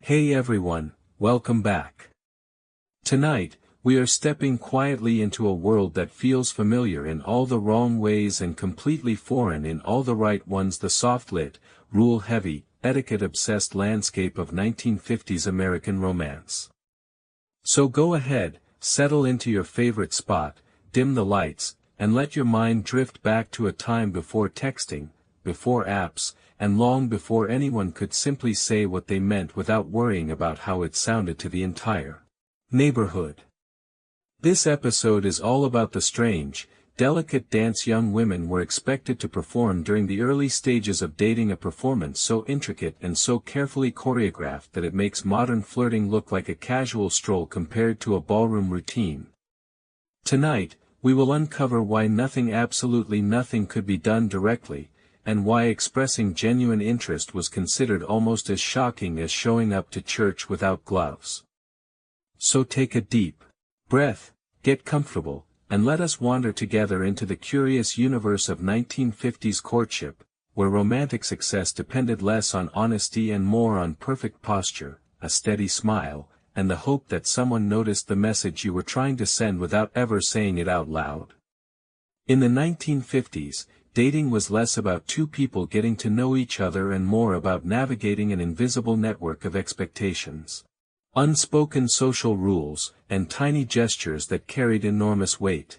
Hey everyone, welcome back. Tonight, we are stepping quietly into a world that feels familiar in all the wrong ways and completely foreign in all the right ones. The soft-lit, rule-heavy, etiquette-obsessed landscape of 1950s American romance. So go ahead, settle into your favorite spot, dim the lights, and let your mind drift back to a time before texting, before apps, and long before anyone could simply say what they meant without worrying about how it sounded to the entire neighborhood. This episode is all about the strange, delicate dance young women were expected to perform during the early stages of dating, a performance so intricate and so carefully choreographed that it makes modern flirting look like a casual stroll compared to a ballroom routine. Tonight, we will uncover why absolutely nothing could be done directly, and why expressing genuine interest was considered almost as shocking as showing up to church without gloves. So take a deep breath, get comfortable, and let us wander together into the curious universe of 1950s courtship, where romantic success depended less on honesty and more on perfect posture, a steady smile, and the hope that someone noticed the message you were trying to send without ever saying it out loud. In the 1950s, dating was less about two people getting to know each other and more about navigating an invisible network of expectations, unspoken social rules, and tiny gestures that carried enormous weight.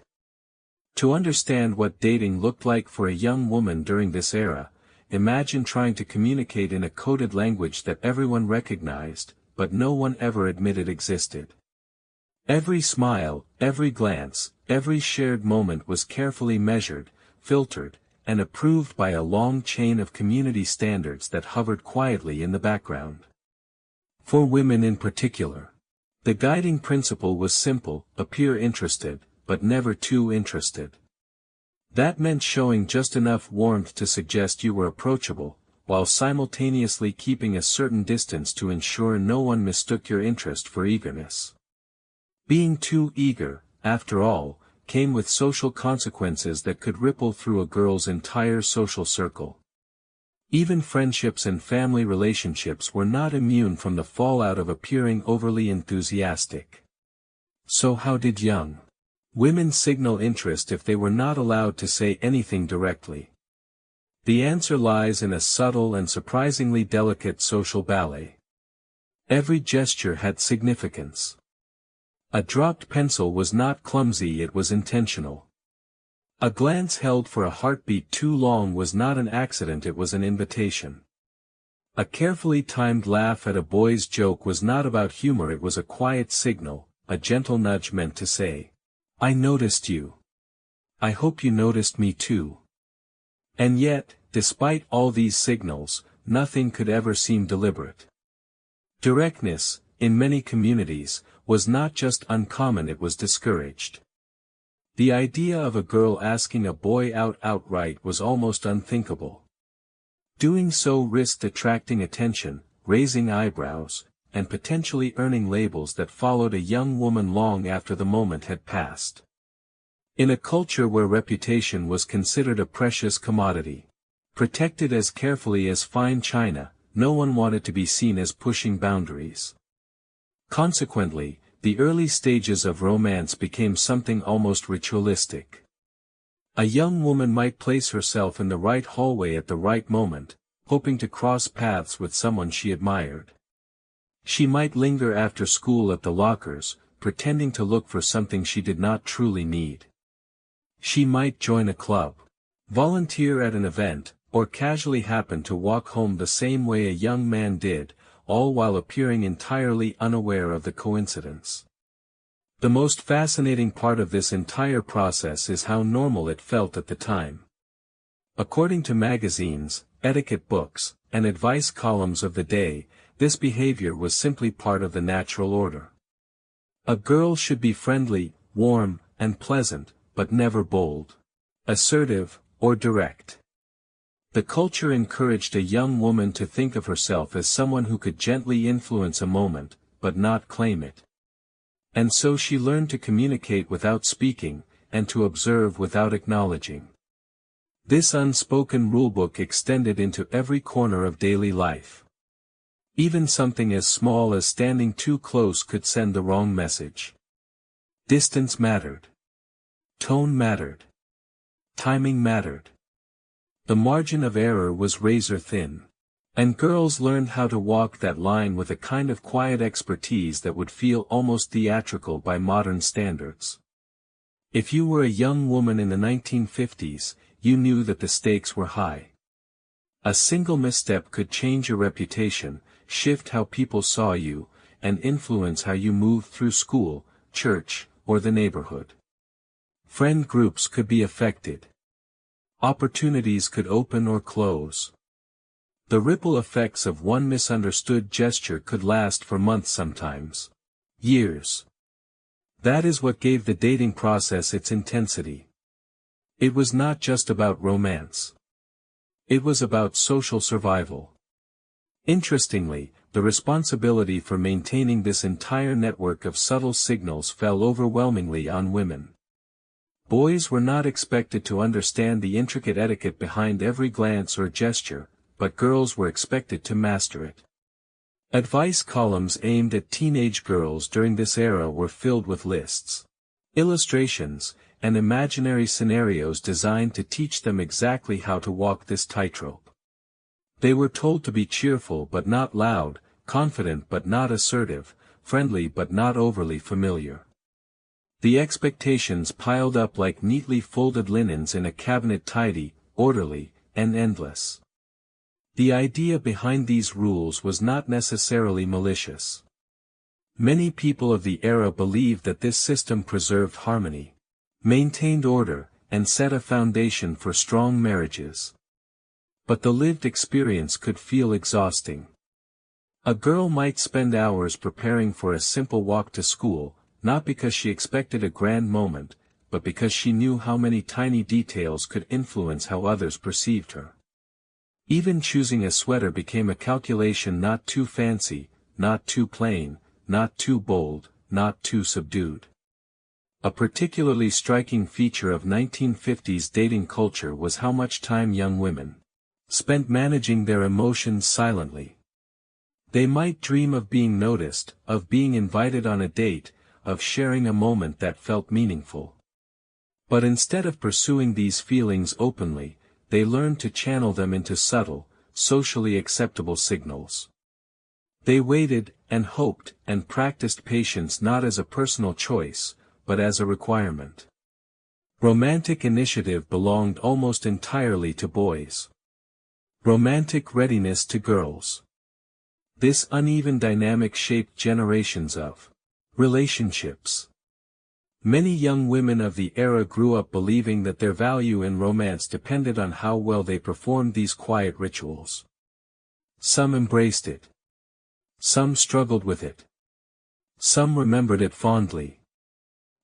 To understand what dating looked like for a young woman during this era, imagine trying to communicate in a coded language that everyone recognized, but no one ever admitted existed. Every smile, every glance, every shared moment was carefully measured, filtered, and approved by a long chain of community standards that hovered quietly in the background. For women in particular, the guiding principle was simple: appear interested, but never too interested. That meant showing just enough warmth to suggest you were approachable, while simultaneously keeping a certain distance to ensure no one mistook your interest for eagerness. Being too eager, after all, came with social consequences that could ripple through a girl's entire social circle. Even friendships and family relationships were not immune from the fallout of appearing overly enthusiastic. So how did young women signal interest if they were not allowed to say anything directly? The answer lies in a subtle and surprisingly delicate social ballet. Every gesture had significance. A dropped pencil was not clumsy, it was intentional. A glance held for a heartbeat too long was not an accident, it was an invitation. A carefully timed laugh at a boy's joke was not about humor, it was a quiet signal, a gentle nudge meant to say, "I noticed you. I hope you noticed me too." And yet, despite all these signals, nothing could ever seem deliberate. Directness, in many communities, was not just uncommon, it was discouraged. The idea of a girl asking a boy out outright was almost unthinkable. Doing so risked attracting attention, raising eyebrows, and potentially earning labels that followed a young woman long after the moment had passed. In a culture where reputation was considered a precious commodity, protected as carefully as fine china, no one wanted to be seen as pushing boundaries. Consequently, the early stages of romance became something almost ritualistic. A young woman might place herself in the right hallway at the right moment, hoping to cross paths with someone she admired. She might linger after school at the lockers, pretending to look for something she did not truly need. She might join a club, volunteer at an event, or casually happen to walk home the same way a young man did, all while appearing entirely unaware of the coincidence. The most fascinating part of this entire process is how normal it felt at the time. According to magazines, etiquette books, and advice columns of the day, this behavior was simply part of the natural order. A girl should be friendly, warm, and pleasant, but never bold, assertive, or direct. The culture encouraged a young woman to think of herself as someone who could gently influence a moment, but not claim it. And so she learned to communicate without speaking, and to observe without acknowledging. This unspoken rulebook extended into every corner of daily life. Even something as small as standing too close could send the wrong message. Distance mattered. Tone mattered. Timing mattered. The margin of error was razor thin. And girls learned how to walk that line with a kind of quiet expertise that would feel almost theatrical by modern standards. If you were a young woman in the 1950s, you knew that the stakes were high. A single misstep could change your reputation, shift how people saw you, and influence how you moved through school, church, or the neighborhood. Friend groups could be affected. Opportunities could open or close. The ripple effects of one misunderstood gesture could last for months, sometimes years. That is what gave the dating process its intensity. It was not just about romance. It was about social survival. Interestingly, the responsibility for maintaining this entire network of subtle signals fell overwhelmingly on women. Boys were not expected to understand the intricate etiquette behind every glance or gesture, but girls were expected to master it. Advice columns aimed at teenage girls during this era were filled with lists, illustrations, and imaginary scenarios designed to teach them exactly how to walk this tightrope. They were told to be cheerful but not loud, confident but not assertive, friendly but not overly familiar. The expectations piled up like neatly folded linens in a cabinet, tidy, orderly, and endless. The idea behind these rules was not necessarily malicious. Many people of the era believed that this system preserved harmony, maintained order, and set a foundation for strong marriages. But the lived experience could feel exhausting. A girl might spend hours preparing for a simple walk to school, not because she expected a grand moment, but because she knew how many tiny details could influence how others perceived her. Even choosing a sweater became a calculation: not too fancy, not too plain, not too bold, not too subdued. A particularly striking feature of 1950s dating culture was how much time young women spent managing their emotions silently. They might dream of being noticed, of being invited on a date, of sharing a moment that felt meaningful. But instead of pursuing these feelings openly, they learned to channel them into subtle, socially acceptable signals. They waited, and hoped, and practiced patience not as a personal choice, but as a requirement. Romantic initiative belonged almost entirely to boys. Romantic readiness to girls. This uneven dynamic shaped generations of relationships. Many young women of the era grew up believing that their value in romance depended on how well they performed these quiet rituals. Some embraced it. Some struggled with it. Some remembered it fondly.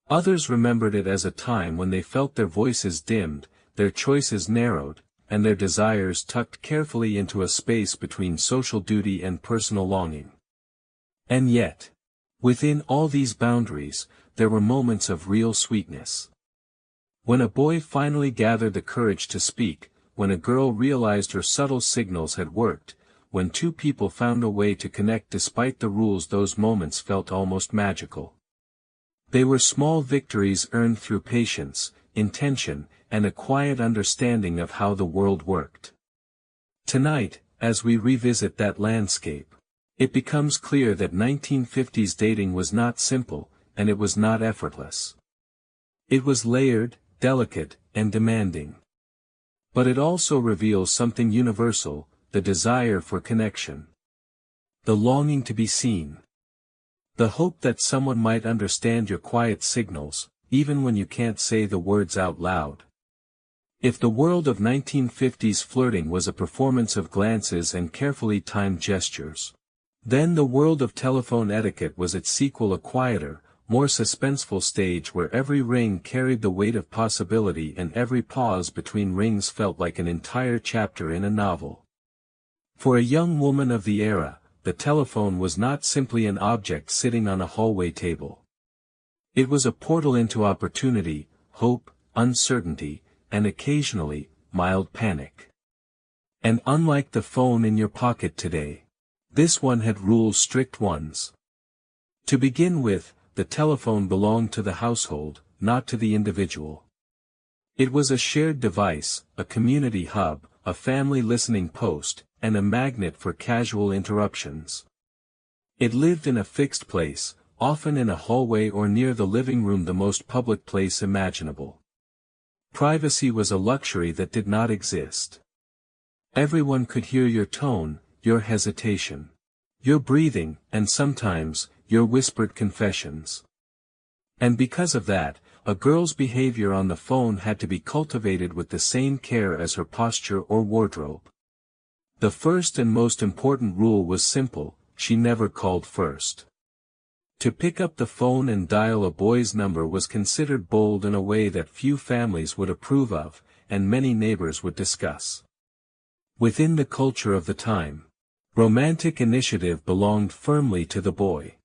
Others remembered it as a time when they felt their voices dimmed, their choices narrowed, and their desires tucked carefully into a space between social duty and personal longing. And yet, within all these boundaries, there were moments of real sweetness. When a boy finally gathered the courage to speak, when a girl realized her subtle signals had worked, when two people found a way to connect despite the rules, those moments felt almost magical. They were small victories earned through patience, intention, and a quiet understanding of how the world worked. Tonight, as we revisit that landscape, it becomes clear that 1950s dating was not simple, and it was not effortless. It was layered, delicate, and demanding. But it also reveals something universal: the desire for connection. The longing to be seen. The hope that someone might understand your quiet signals, even when you can't say the words out loud. If the world of 1950s flirting was a performance of glances and carefully timed gestures, then the world of telephone etiquette was its sequel, a quieter, more suspenseful stage where every ring carried the weight of possibility and every pause between rings felt like an entire chapter in a novel. For a young woman of the era, the telephone was not simply an object sitting on a hallway table. It was a portal into opportunity, hope, uncertainty, and occasionally, mild panic. And unlike the phone in your pocket today, This one had rules, strict ones. To begin with, the telephone belonged to the household, not to the individual. It was a shared device, a community hub, a family listening post, and a magnet for casual interruptions. It lived in a fixed place, often in a hallway or near the living room, the most public place imaginable. Privacy was a luxury that did not exist. Everyone could hear your tone, your hesitation, your breathing, and sometimes, your whispered confessions. And because of that, a girl's behavior on the phone had to be cultivated with the same care as her posture or wardrobe. The first and most important rule was simple: she never called first. To pick up the phone and dial a boy's number was considered bold in a way that few families would approve of, and many neighbors would discuss. Within the culture of the time, romantic initiative belonged firmly to the boy.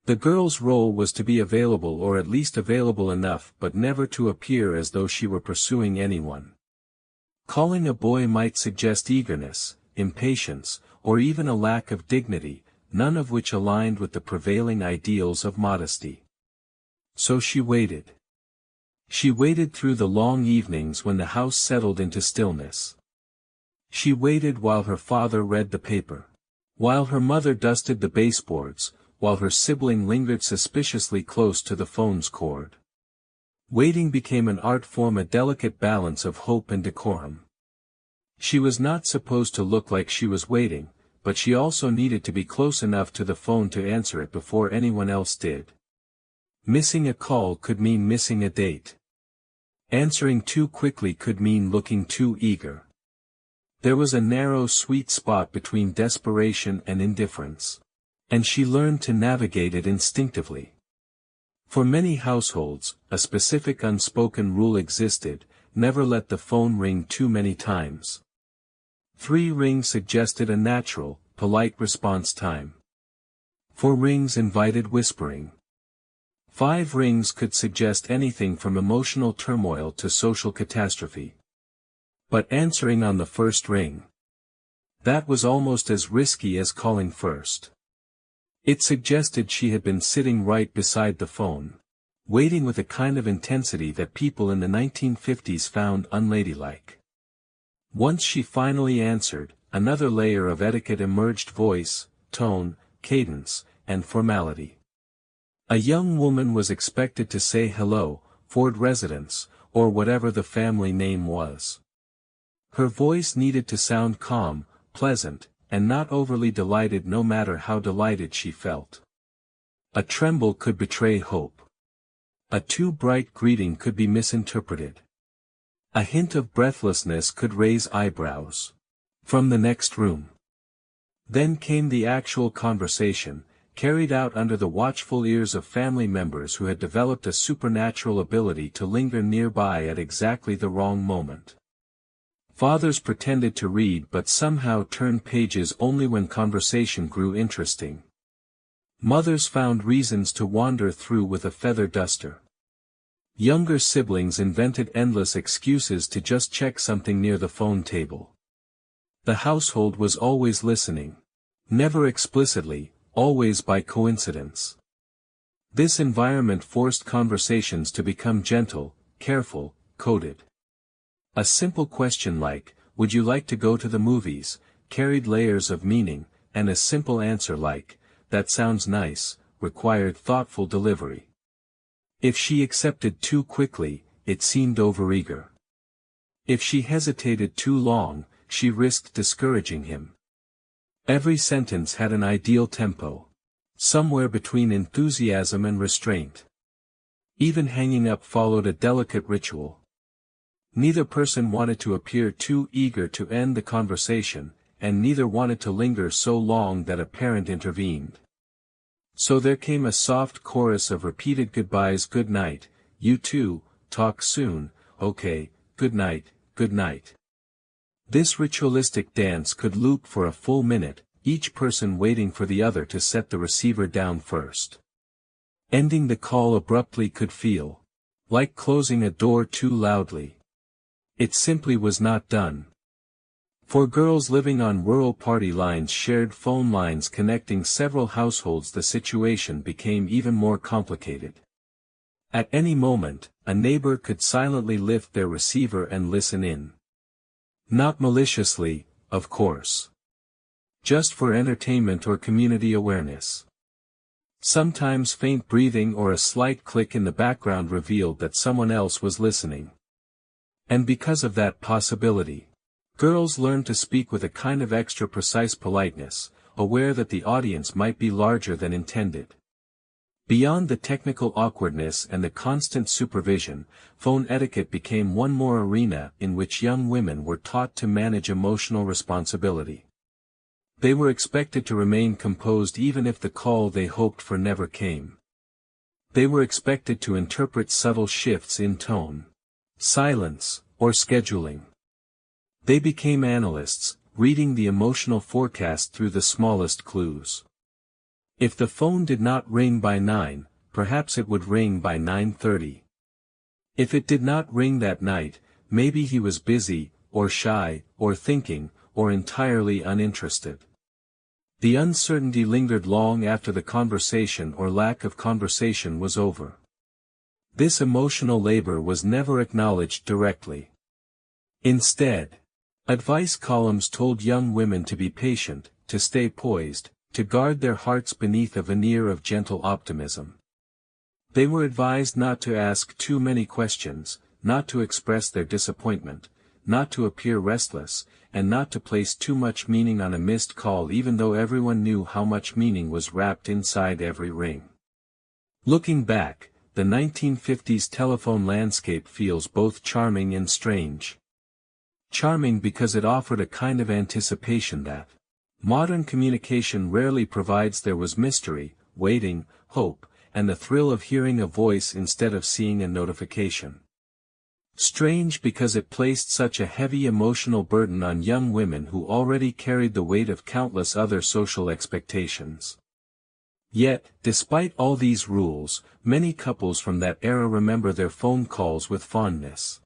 The girl's role was to be available, or at least available enough, but never to appear as though she were pursuing anyone. Calling a boy might suggest eagerness, impatience, or even a lack of dignity, none of which aligned with the prevailing ideals of modesty. So she waited. She waited through the long evenings when the house settled into stillness. She waited while her father read the paper, while her mother dusted the baseboards, while her sibling lingered suspiciously close to the phone's cord. Waiting became an art form, a delicate balance of hope and decorum. She was not supposed to look like she was waiting, but she also needed to be close enough to the phone to answer it before anyone else did. Missing a call could mean missing a date. Answering too quickly could mean looking too eager. There was a narrow sweet spot between desperation and indifference. And she learned to navigate it instinctively. For many households, a specific unspoken rule existed: never let the phone ring too many times. 3 rings suggested a natural, polite response time. 4 rings invited whispering. 5 rings could suggest anything from emotional turmoil to social catastrophe. But answering on the first ring, that was almost as risky as calling first. It suggested she had been sitting right beside the phone, waiting with a kind of intensity that people in the 1950s found unladylike. Once she finally answered, another layer of etiquette emerged: voice, tone, cadence, and formality. A young woman was expected to say hello, Ford Residence, or whatever the family name was. Her voice needed to sound calm, pleasant, and not overly delighted, no matter how delighted she felt. A tremble could betray hope. A too bright greeting could be misinterpreted. A hint of breathlessness could raise eyebrows. From the next room. Then came the actual conversation, carried out under the watchful ears of family members who had developed a supernatural ability to linger nearby at exactly the wrong moment. Fathers pretended to read but somehow turned pages only when conversation grew interesting. Mothers found reasons to wander through with a feather duster. Younger siblings invented endless excuses to just check something near the phone table. The household was always listening. Never explicitly, always by coincidence. This environment forced conversations to become gentle, careful, coded. A simple question like, "Would you like to go to the movies?" carried layers of meaning, and a simple answer like, "That sounds nice," required thoughtful delivery. If she accepted too quickly, it seemed overeager. If she hesitated too long, she risked discouraging him. Every sentence had an ideal tempo. Somewhere between enthusiasm and restraint. Even hanging up followed a delicate ritual. Neither person wanted to appear too eager to end the conversation, and neither wanted to linger so long that a parent intervened. So there came a soft chorus of repeated goodbyes: "Good night, you too, talk soon, okay, good night, good night." This ritualistic dance could loop for a full minute, each person waiting for the other to set the receiver down first. Ending the call abruptly could feel like closing a door too loudly. It simply was not done. For girls living on rural party lines, shared phone lines connecting several households, the situation became even more complicated. At any moment, a neighbor could silently lift their receiver and listen in. Not maliciously, of course. Just for entertainment or community awareness. Sometimes faint breathing or a slight click in the background revealed that someone else was listening. And because of that possibility, girls learned to speak with a kind of extra precise politeness, aware that the audience might be larger than intended. Beyond the technical awkwardness and the constant supervision, phone etiquette became one more arena in which young women were taught to manage emotional responsibility. They were expected to remain composed even if the call they hoped for never came. They were expected to interpret subtle shifts in tone, silence, or scheduling. They became analysts, reading the emotional forecast through the smallest clues. If the phone did not ring by 9, perhaps it would ring by 9:30. If it did not ring that night, maybe he was busy, or shy, or thinking, or entirely uninterested. The uncertainty lingered long after the conversation or lack of conversation was over. This emotional labor was never acknowledged directly. Instead, advice columns told young women to be patient, to stay poised, to guard their hearts beneath a veneer of gentle optimism. They were advised not to ask too many questions, not to express their disappointment, not to appear restless, and not to place too much meaning on a missed call, even though everyone knew how much meaning was wrapped inside every ring. Looking back, the 1950s telephone landscape feels both charming and strange. Charming because it offered a kind of anticipation that modern communication rarely provides. There was mystery, waiting, hope, and the thrill of hearing a voice instead of seeing a notification. Strange because it placed such a heavy emotional burden on young women who already carried the weight of countless other social expectations. Yet, despite all these rules, many couples from that era remember their phone calls with fondness.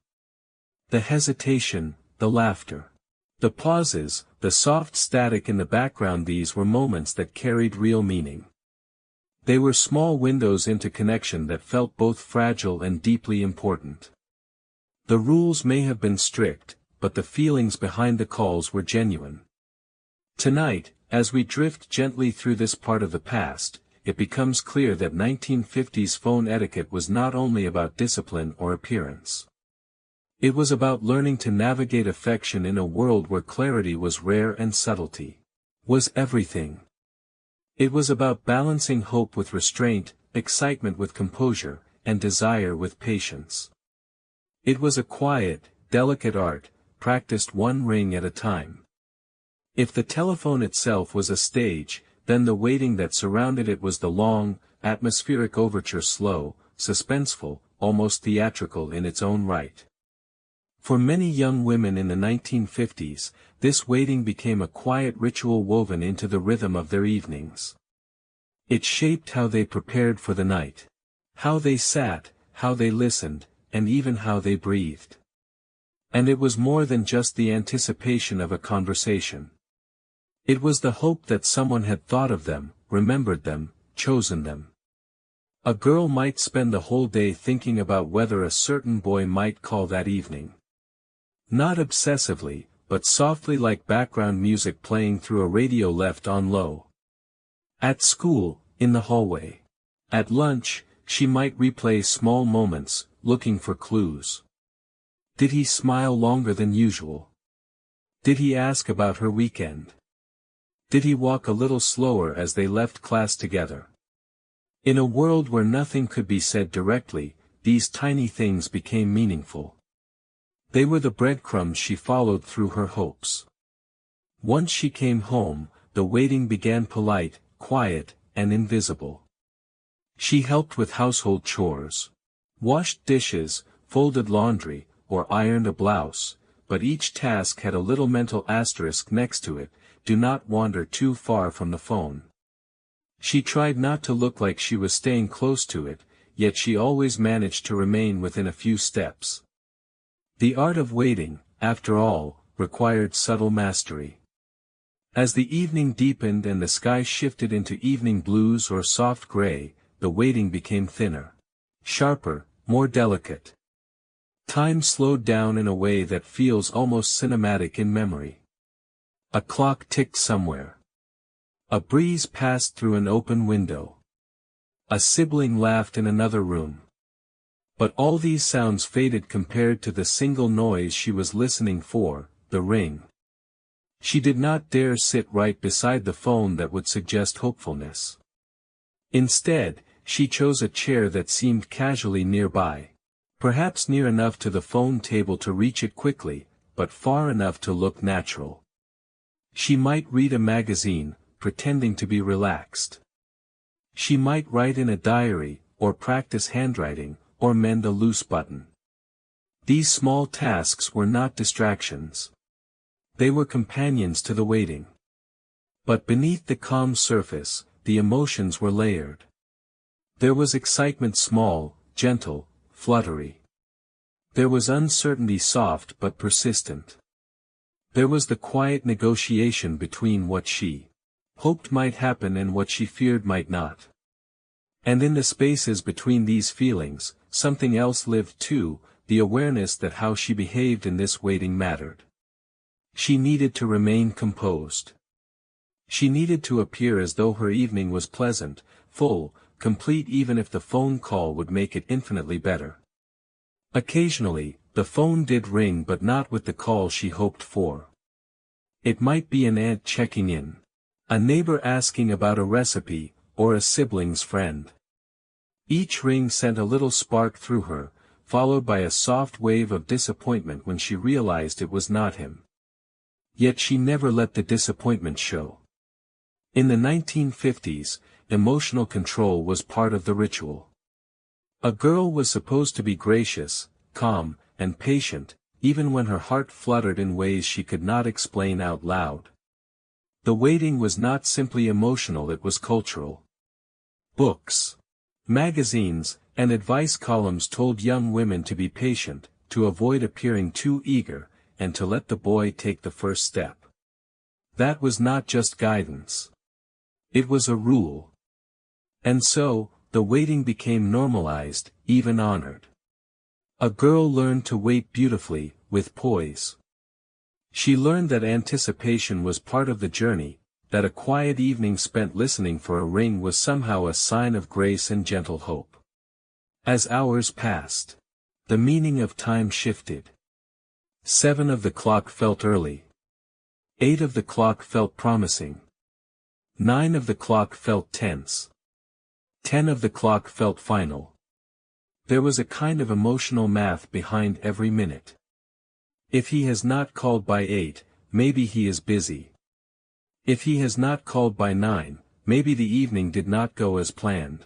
The hesitation, the laughter, the pauses, the soft static in the background, these were moments that carried real meaning. They were small windows into connection that felt both fragile and deeply important. The rules may have been strict, but the feelings behind the calls were genuine. Tonight, as we drift gently through this part of the past, it becomes clear that 1950s phone etiquette was not only about discipline or appearance. It was about learning to navigate affection in a world where clarity was rare and subtlety was everything. It was about balancing hope with restraint, excitement with composure, and desire with patience. It was a quiet, delicate art, practiced one ring at a time. If the telephone itself was a stage, then the waiting that surrounded it was the long, atmospheric overture, slow, suspenseful, almost theatrical in its own right. For many young women in the 1950s, this waiting became a quiet ritual woven into the rhythm of their evenings. It shaped how they prepared for the night, how they sat, how they listened, and even how they breathed. And it was more than just the anticipation of a conversation. It was the hope that someone had thought of them, remembered them, chosen them. A girl might spend the whole day thinking about whether a certain boy might call that evening. Not obsessively, but softly, like background music playing through a radio left on low. At school, in the hallway. At lunch, she might replay small moments, looking for clues. Did he smile longer than usual? Did he ask about her weekend? Did he walk a little slower as they left class together? In a world where nothing could be said directly, these tiny things became meaningful. They were the breadcrumbs she followed through her hopes. Once she came home, the waiting began, polite, quiet, and invisible. She helped with household chores. Washed dishes, folded laundry, or ironed a blouse, but each task had a little mental asterisk next to it: do not wander too far from the phone. She tried not to look like she was staying close to it, yet she always managed to remain within a few steps. The art of waiting, after all, required subtle mastery. As the evening deepened and the sky shifted into evening blues or soft gray, the waiting became thinner, sharper, more delicate. Time slowed down in a way that feels almost cinematic in memory. A clock ticked somewhere. A breeze passed through an open window. A sibling laughed in another room. But all these sounds faded compared to the single noise she was listening for, the ring. She did not dare sit right beside the phone that would suggest hopefulness. Instead, she chose a chair that seemed casually nearby. Perhaps near enough to the phone table to reach it quickly, but far enough to look natural. She might read a magazine, pretending to be relaxed. She might write in a diary, or practice handwriting, or mend a loose button. These small tasks were not distractions. They were companions to the waiting. But beneath the calm surface, the emotions were layered. There was excitement small, gentle, fluttery. There was uncertainty soft but persistent. There was the quiet negotiation between what she hoped might happen and what she feared might not. And in the spaces between these feelings, something else lived too, the awareness that how she behaved in this waiting mattered. She needed to remain composed. She needed to appear as though her evening was pleasant, full, complete even if the phone call would make it infinitely better. Occasionally, the phone did ring but not with the call she hoped for. It might be an aunt checking in, a neighbor asking about a recipe, or a sibling's friend. Each ring sent a little spark through her, followed by a soft wave of disappointment when she realized it was not him. Yet she never let the disappointment show. In the 1950s, emotional control was part of the ritual. A girl was supposed to be gracious, calm, and patient, even when her heart fluttered in ways she could not explain out loud. The waiting was not simply emotional, it was cultural. Books, magazines, and advice columns told young women to be patient, to avoid appearing too eager, and to let the boy take the first step. That was not just guidance. It was a rule. And so, the waiting became normalized, even honored. A girl learned to wait beautifully, with poise. She learned that anticipation was part of the journey, that a quiet evening spent listening for a ring was somehow a sign of grace and gentle hope. As hours passed, the meaning of time shifted. 7 of the clock felt early. 8 of the clock felt promising. 9 of the clock felt tense. 10 of the clock felt final. There was a kind of emotional math behind every minute. If he has not called by 8, maybe he is busy. If he has not called by 9, maybe the evening did not go as planned.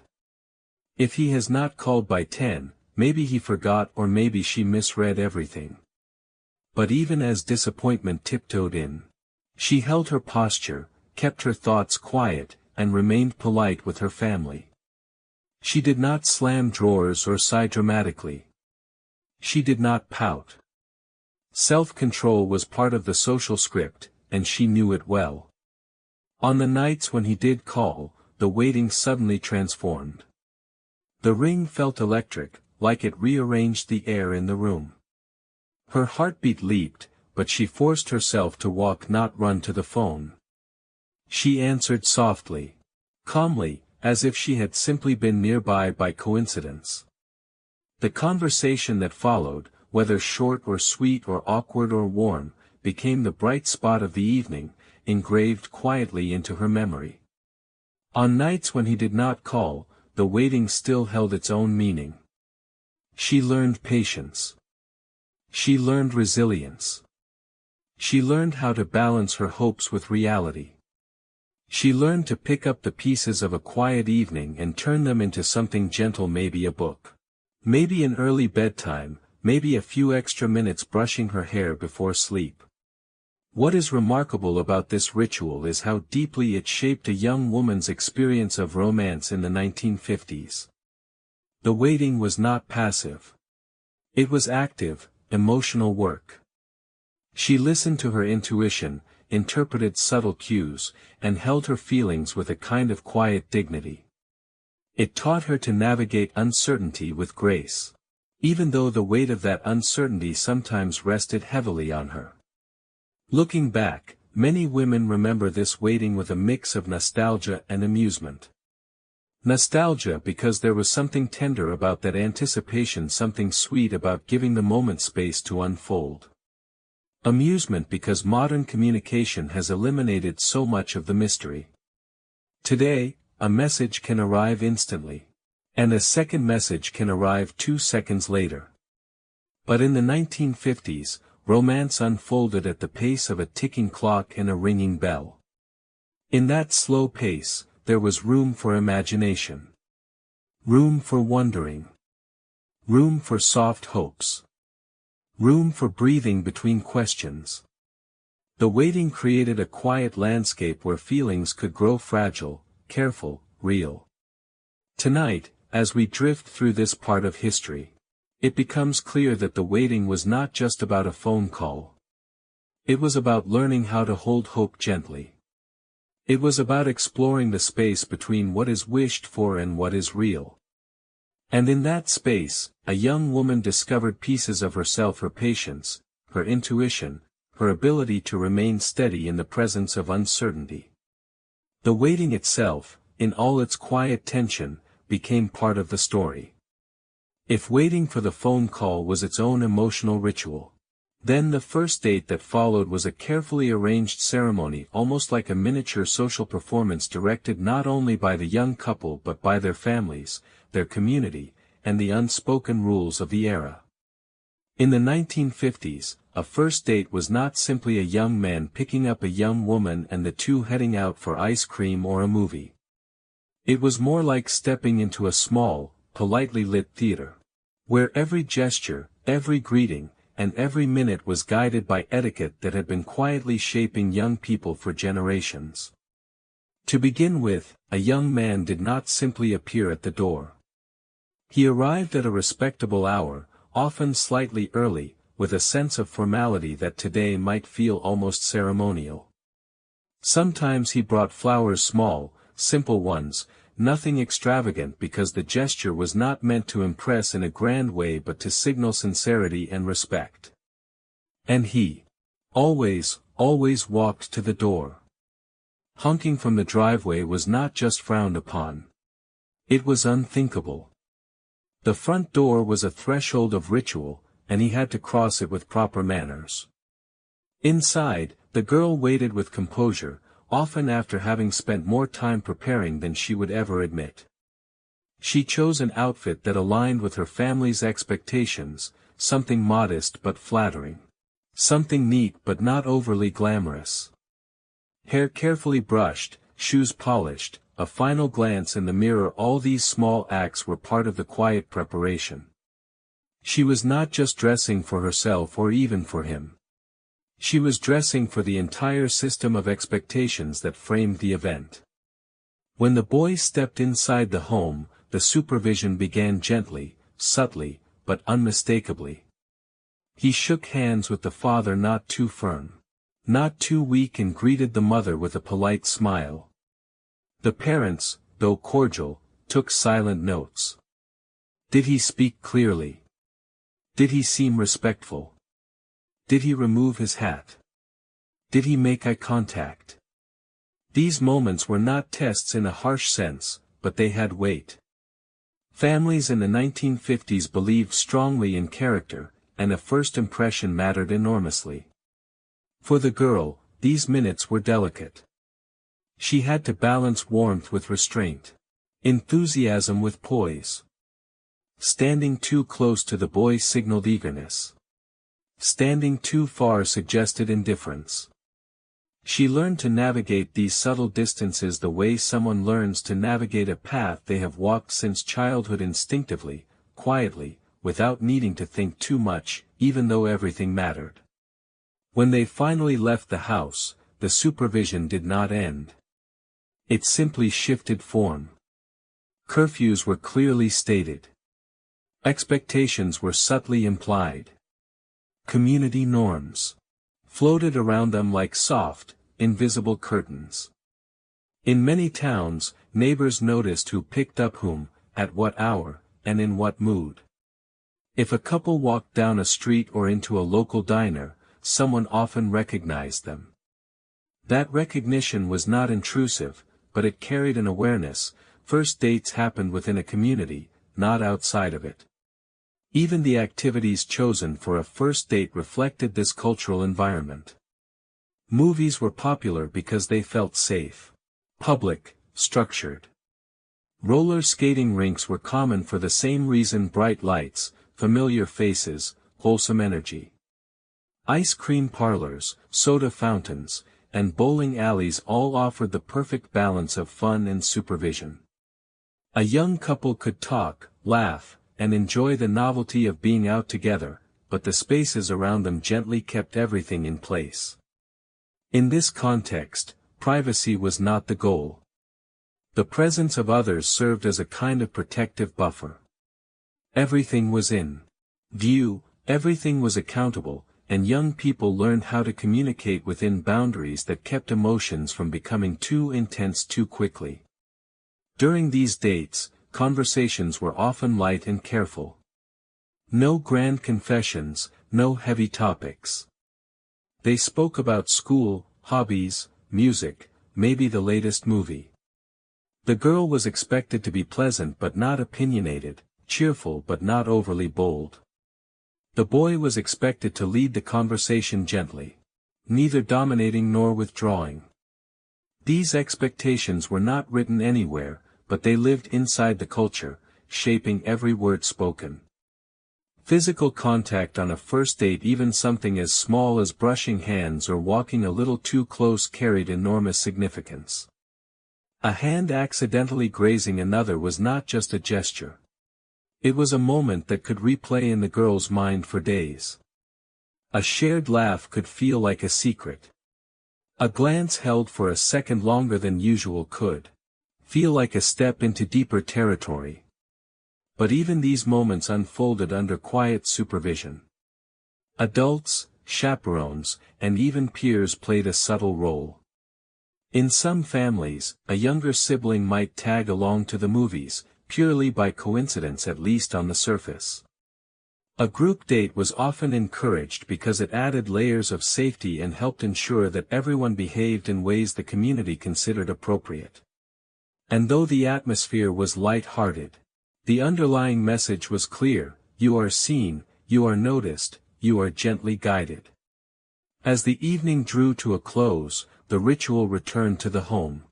If he has not called by 10, maybe he forgot or maybe she misread everything. But even as disappointment tiptoed in, she held her posture, kept her thoughts quiet, and remained polite with her family. She did not slam drawers or sigh dramatically. She did not pout. Self-control was part of the social script, and she knew it well. On the nights when he did call, the waiting suddenly transformed. The ring felt electric, like it rearranged the air in the room. Her heartbeat leaped, but she forced herself to walk, not run to the phone. She answered softly, calmly, as if she had simply been nearby by coincidence. The conversation that followed, whether short or sweet or awkward or warm, became the bright spot of the evening, engraved quietly into her memory. On nights when he did not call, the waiting still held its own meaning. She learned patience. She learned resilience. She learned how to balance her hopes with reality. She learned to pick up the pieces of a quiet evening and turn them into something gentle, maybe a book. Maybe an early bedtime, maybe a few extra minutes brushing her hair before sleep. What is remarkable about this ritual is how deeply it shaped a young woman's experience of romance in the 1950s. The waiting was not passive. It was active, emotional work. She listened to her intuition, interpreted subtle cues, and held her feelings with a kind of quiet dignity. It taught her to navigate uncertainty with grace, even though the weight of that uncertainty sometimes rested heavily on her. Looking back, many women remember this waiting with a mix of nostalgia and amusement. Nostalgia because there was something tender about that anticipation, something sweet about giving the moment space to unfold. Amusement because modern communication has eliminated so much of the mystery. Today, a message can arrive instantly. And a second message can arrive 2 seconds later. But in the 1950s, romance unfolded at the pace of a ticking clock and a ringing bell. In that slow pace, there was room for imagination. Room for wondering. Room for soft hopes. Room for breathing between questions. The waiting created a quiet landscape where feelings could grow fragile, careful, real. Tonight, as we drift through this part of history, it becomes clear that the waiting was not just about a phone call. It was about learning how to hold hope gently. It was about exploring the space between what is wished for and what is real. And in that space, a young woman discovered pieces of herself: her patience, her intuition, her ability to remain steady in the presence of uncertainty. The waiting itself, in all its quiet tension, became part of the story. If waiting for the phone call was its own emotional ritual, then the first date that followed was a carefully arranged ceremony, almost like a miniature social performance directed not only by the young couple but by their families, their community, and the unspoken rules of the era. In the 1950s, a first date was not simply a young man picking up a young woman and the two heading out for ice cream or a movie. It was more like stepping into a small, politely lit theater, where every gesture, every greeting, and every minute was guided by etiquette that had been quietly shaping young people for generations. To begin with, a young man did not simply appear at the door. He arrived at a respectable hour, often slightly early, with a sense of formality that today might feel almost ceremonial. Sometimes he brought flowers, small, simple ones, nothing extravagant, because the gesture was not meant to impress in a grand way but to signal sincerity and respect. And he always walked to the door. Honking from the driveway was not just frowned upon. It was unthinkable. The front door was a threshold of ritual, and he had to cross it with proper manners. Inside, the girl waited with composure, often after having spent more time preparing than she would ever admit. She chose an outfit that aligned with her family's expectations, something modest but flattering. Something neat but not overly glamorous. Hair carefully brushed, shoes polished, a final glance in the mirror, all these small acts were part of the quiet preparation. She was not just dressing for herself or even for him. She was dressing for the entire system of expectations that framed the event. When the boy stepped inside the home, the supervision began gently, subtly, but unmistakably. He shook hands with the father, not too firm, not too weak, and greeted the mother with a polite smile. The parents, though cordial, took silent notes. Did he speak clearly? Did he seem respectful? Did he remove his hat? Did he make eye contact? These moments were not tests in a harsh sense, but they had weight. Families in the 1950s believed strongly in character, and a first impression mattered enormously. For the girl, these minutes were delicate. She had to balance warmth with restraint, enthusiasm with poise. Standing too close to the boy signaled eagerness. Standing too far suggested indifference. She learned to navigate these subtle distances the way someone learns to navigate a path they have walked since childhood, instinctively, quietly, without needing to think too much, even though everything mattered. When they finally left the house, the supervision did not end. It simply shifted form. Curfews were clearly stated. Expectations were subtly implied. Community norms, floated around them like soft, invisible curtains. In many towns, neighbors noticed who picked up whom, at what hour, and in what mood. If a couple walked down a street or into a local diner, someone often recognized them. That recognition was not intrusive, but it carried an awareness. First dates happened within a community, not outside of it. Even the activities chosen for a first date reflected this cultural environment. Movies were popular because they felt safe, public, structured. Roller skating rinks were common for the same reason: bright lights, familiar faces, wholesome energy. Ice cream parlors, soda fountains, and bowling alleys all offered the perfect balance of fun and supervision. A young couple could talk, laugh, and enjoy the novelty of being out together, but the spaces around them gently kept everything in place. In this context, privacy was not the goal. The presence of others served as a kind of protective buffer. Everything was in view, everything was accountable, and young people learned how to communicate within boundaries that kept emotions from becoming too intense too quickly. During these dates, conversations were often light and careful. No grand confessions, no heavy topics. They spoke about school, hobbies, music, maybe the latest movie. The girl was expected to be pleasant but not opinionated, cheerful but not overly bold. The boy was expected to lead the conversation gently, neither dominating nor withdrawing. These expectations were not written anywhere, but they lived inside the culture, shaping every word spoken. Physical contact on a first date, even something as small as brushing hands or walking a little too close, carried enormous significance. A hand accidentally grazing another was not just a gesture. It was a moment that could replay in the girl's mind for days. A shared laugh could feel like a secret. A glance held for a second longer than usual could feel like a step into deeper territory. But even these moments unfolded under quiet supervision. Adults, chaperones, and even peers played a subtle role. In some families, a younger sibling might tag along to the movies, purely by coincidence, at least on the surface. A group date was often encouraged because it added layers of safety and helped ensure that everyone behaved in ways the community considered appropriate. And though the atmosphere was light-hearted, the underlying message was clear: you are seen, you are noticed, you are gently guided. As the evening drew to a close, the ritual returned to the home.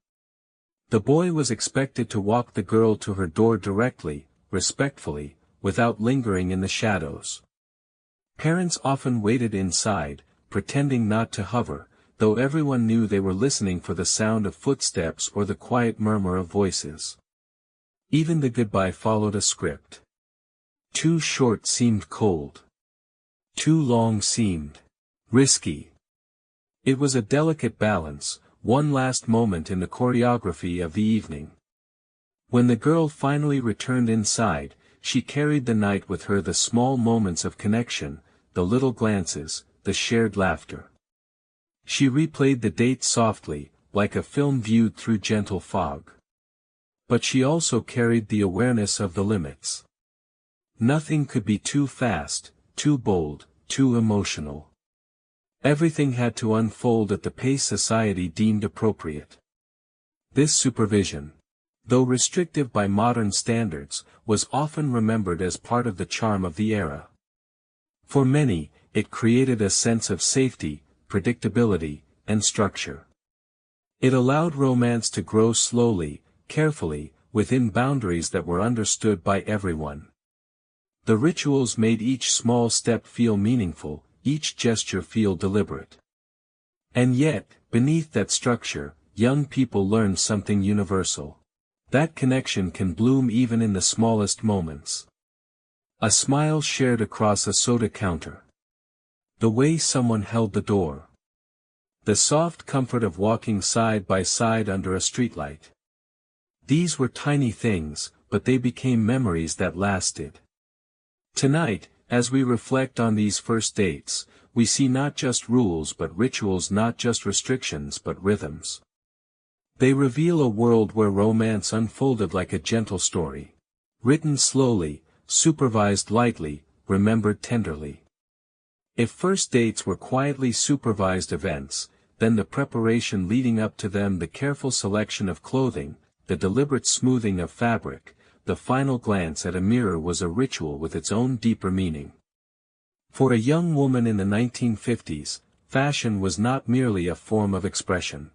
The boy was expected to walk the girl to her door directly, respectfully, without lingering in the shadows. Parents often waited inside, pretending not to hover, though everyone knew they were listening for the sound of footsteps or the quiet murmur of voices. Even the goodbye followed a script. Too short seemed cold. Too long seemed risky. It was a delicate balance, one last moment in the choreography of the evening. When the girl finally returned inside, she carried the night with her: the small moments of connection, the little glances, the shared laughter. She replayed the date softly, like a film viewed through gentle fog. But she also carried the awareness of the limits. Nothing could be too fast, too bold, too emotional. Everything had to unfold at the pace society deemed appropriate. This supervision, though restrictive by modern standards, was often remembered as part of the charm of the era. For many, it created a sense of safety, predictability, and structure. It allowed romance to grow slowly, carefully, within boundaries that were understood by everyone. The rituals made each small step feel meaningful, each gesture feel deliberate. And yet, beneath that structure, young people learned something universal. That connection can bloom even in the smallest moments. A smile shared across a soda counter. The way someone held the door. The soft comfort of walking side by side under a streetlight. These were tiny things, but they became memories that lasted. Tonight, as we reflect on these first dates, we see not just rules but rituals, not just restrictions but rhythms. They reveal a world where romance unfolded like a gentle story. Written slowly, supervised lightly, remembered tenderly. If first dates were quietly supervised events, then the preparation leading up to them, the careful selection of clothing, the deliberate smoothing of fabric, the final glance at a mirror was a ritual with its own deeper meaning. For a young woman in the 1950s, fashion was not merely a form of expression.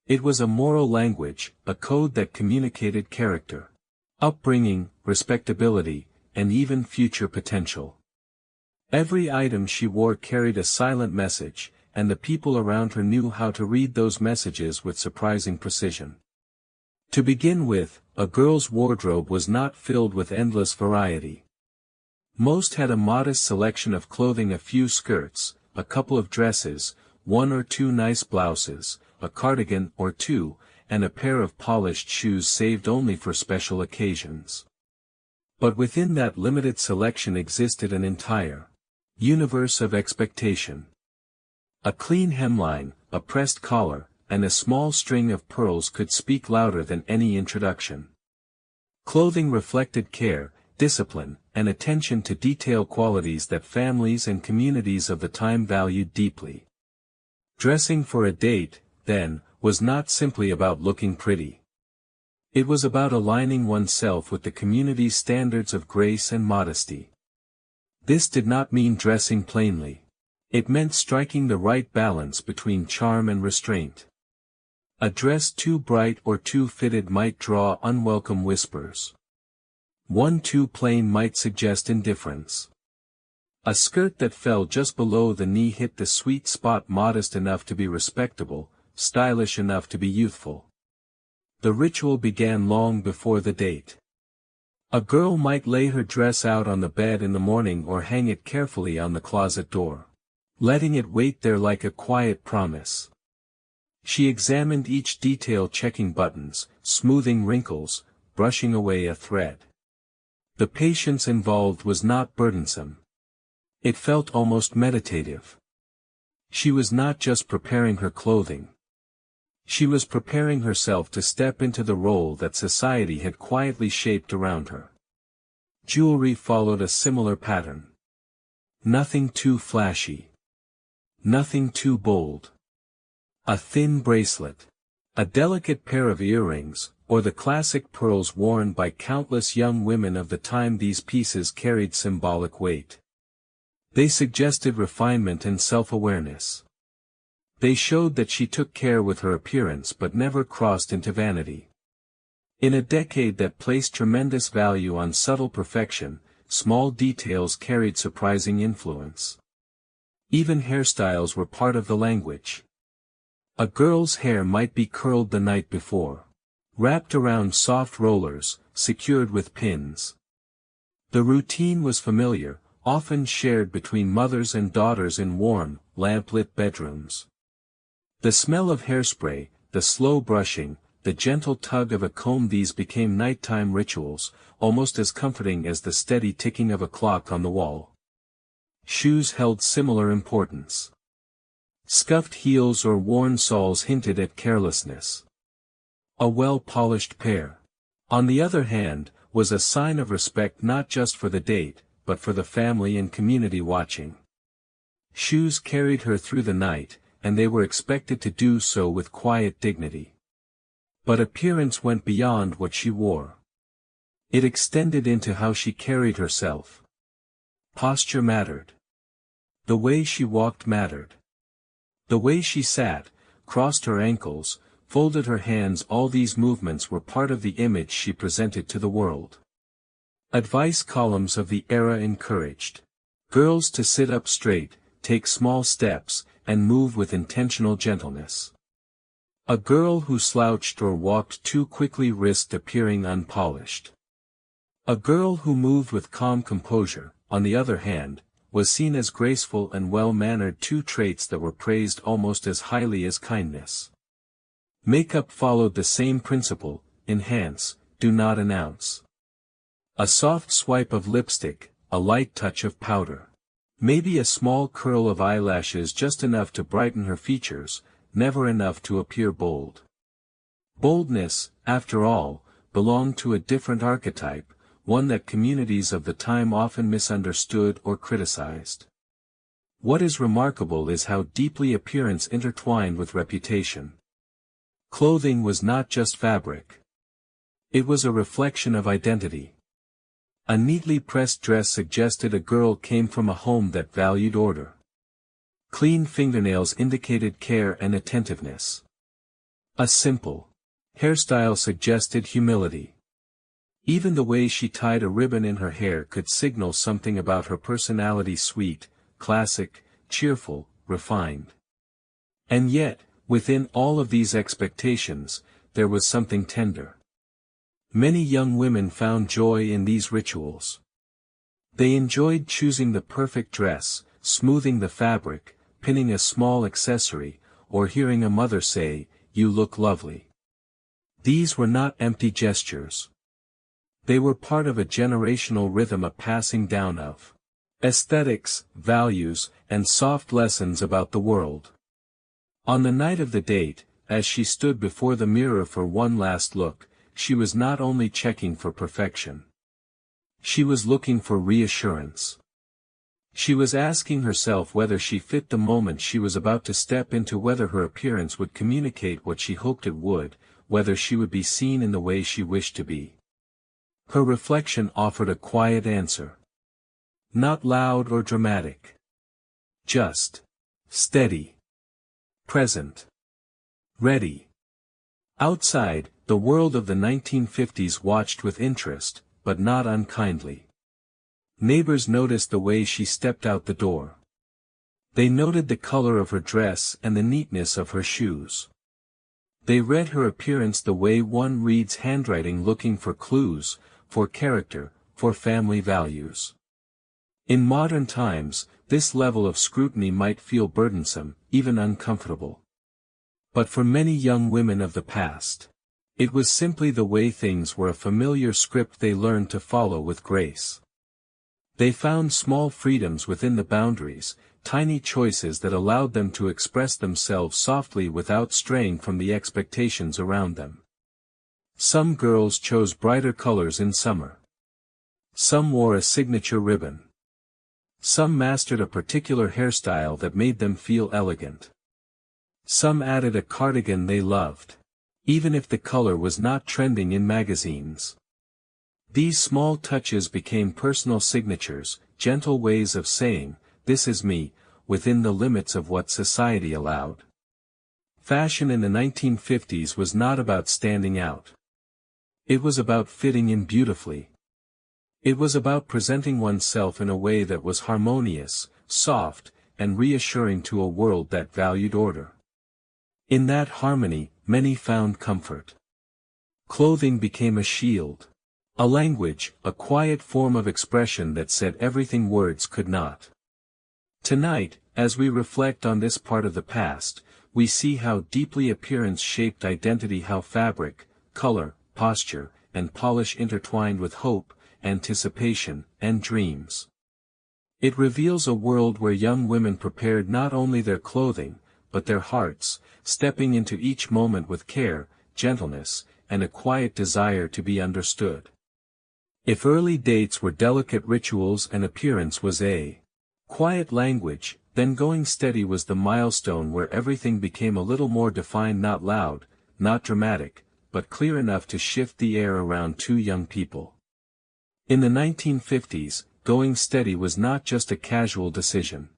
It was a moral language, a code that communicated character, upbringing, respectability, and even future potential. Every item she wore carried a silent message, and the people around her knew how to read those messages with surprising precision. To begin with, a girl's wardrobe was not filled with endless variety. Most had a modest selection of clothing, a few skirts, a couple of dresses, one or two nice blouses, a cardigan or two, and a pair of polished shoes saved only for special occasions. But within that limited selection existed an entire universe of expectation. A clean hemline, a pressed collar, and a small string of pearls could speak louder than any introduction. Clothing reflected care, discipline, and attention to detail, qualities that families and communities of the time valued deeply. Dressing for a date, then, was not simply about looking pretty. It was about aligning oneself with the community's standards of grace and modesty. This did not mean dressing plainly. It meant striking the right balance between charm and restraint. A dress too bright or too fitted might draw unwelcome whispers. One too plain might suggest indifference. A skirt that fell just below the knee hit the sweet spot, modest enough to be respectable, stylish enough to be youthful. The ritual began long before the date. A girl might lay her dress out on the bed in the morning or hang it carefully on the closet door, letting it wait there like a quiet promise. She examined each detail, checking buttons, smoothing wrinkles, brushing away a thread. The patience involved was not burdensome. It felt almost meditative. She was not just preparing her clothing. She was preparing herself to step into the role that society had quietly shaped around her. Jewelry followed a similar pattern. Nothing too flashy. Nothing too bold. A thin bracelet. A delicate pair of earrings, or the classic pearls worn by countless young women of the time. These pieces carried symbolic weight. They suggested refinement and self-awareness. They showed that she took care with her appearance but never crossed into vanity. In a decade that placed tremendous value on subtle perfection, small details carried surprising influence. Even hairstyles were part of the language. A girl's hair might be curled the night before, wrapped around soft rollers, secured with pins. The routine was familiar, often shared between mothers and daughters in warm, lamp-lit bedrooms. The smell of hairspray, the slow brushing, the gentle tug of a comb, these became nighttime rituals, almost as comforting as the steady ticking of a clock on the wall. Shoes held similar importance. Scuffed heels or worn soles hinted at carelessness. A well-polished pair, on the other hand, was a sign of respect, not just for the date, but for the family and community watching. Shoes carried her through the night, and they were expected to do so with quiet dignity. But appearance went beyond what she wore. It extended into how she carried herself. Posture mattered. The way she walked mattered. The way she sat, crossed her ankles, folded her hands, all these movements were part of the image she presented to the world. Advice columns of the era encouraged girls to sit up straight, take small steps, and move with intentional gentleness. A girl who slouched or walked too quickly risked appearing unpolished. A girl who moved with calm composure, on the other hand, was seen as graceful and well-mannered, two traits that were praised almost as highly as kindness. Makeup followed the same principle: enhance, do not announce. A soft swipe of lipstick, a light touch of powder. Maybe a small curl of eyelashes, just enough to brighten her features, never enough to appear bold. Boldness, after all, belonged to a different archetype, one that communities of the time often misunderstood or criticized. What is remarkable is how deeply appearance intertwined with reputation. Clothing was not just fabric. It was a reflection of identity. A neatly pressed dress suggested a girl came from a home that valued order. Clean fingernails indicated care and attentiveness. A simple hairstyle suggested humility. Even the way she tied a ribbon in her hair could signal something about her personality: sweet, classic, cheerful, refined. And yet, within all of these expectations, there was something tender. Many young women found joy in these rituals. They enjoyed choosing the perfect dress, smoothing the fabric, pinning a small accessory, or hearing a mother say, "You look lovely." These were not empty gestures. They were part of a generational rhythm, a passing down of aesthetics, values, and soft lessons about the world. On the night of the date, as she stood before the mirror for one last look, she was not only checking for perfection. She was looking for reassurance. She was asking herself whether she fit the moment she was about to step into, whether her appearance would communicate what she hoped it would, whether she would be seen in the way she wished to be. Her reflection offered a quiet answer. Not loud or dramatic. Just steady. Present. Ready. Outside, the world of the 1950s watched with interest, but not unkindly. Neighbors noticed the way she stepped out the door. They noted the color of her dress and the neatness of her shoes. They read her appearance the way one reads handwriting, looking for clues, for character, for family values. In modern times, this level of scrutiny might feel burdensome, even uncomfortable. But for many young women of the past, it was simply the way things were, a familiar script they learned to follow with grace. They found small freedoms within the boundaries, tiny choices that allowed them to express themselves softly without straying from the expectations around them. Some girls chose brighter colors in summer. Some wore a signature ribbon. Some mastered a particular hairstyle that made them feel elegant. Some added a cardigan they loved, even if the color was not trending in magazines. These small touches became personal signatures, gentle ways of saying, "This is me," within the limits of what society allowed. Fashion in the 1950s was not about standing out. It was about fitting in beautifully. It was about presenting oneself in a way that was harmonious, soft, and reassuring to a world that valued order. In that harmony, many found comfort. Clothing became a shield. A language, a quiet form of expression that said everything words could not. Tonight, as we reflect on this part of the past, we see how deeply appearance shaped identity, how fabric, color, posture, and polish intertwined with hope, anticipation, and dreams. It reveals a world where young women prepared not only their clothing, but their hearts, stepping into each moment with care, gentleness, and a quiet desire to be understood. If early dates were delicate rituals and appearance was a quiet language, then going steady was the milestone where everything became a little more defined, not loud, not dramatic, but clear enough to shift the air around two young people. In the 1950s, going steady was not just a casual decision.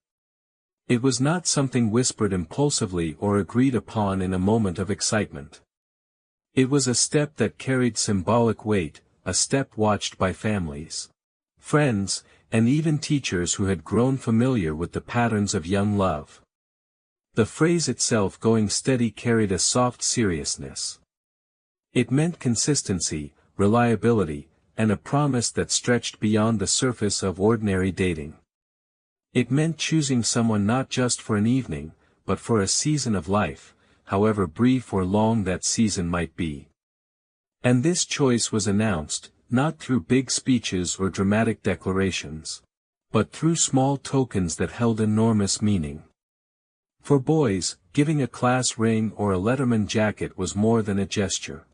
It was not something whispered impulsively or agreed upon in a moment of excitement. It was a step that carried symbolic weight, a step watched by families, friends, and even teachers who had grown familiar with the patterns of young love. The phrase itself, going steady, carried a soft seriousness. It meant consistency, reliability, and a promise that stretched beyond the surface of ordinary dating. It meant choosing someone not just for an evening, but for a season of life, however brief or long that season might be. And this choice was announced, not through big speeches or dramatic declarations, but through small tokens that held enormous meaning. For boys, giving a class ring or a letterman jacket was more than a gesture.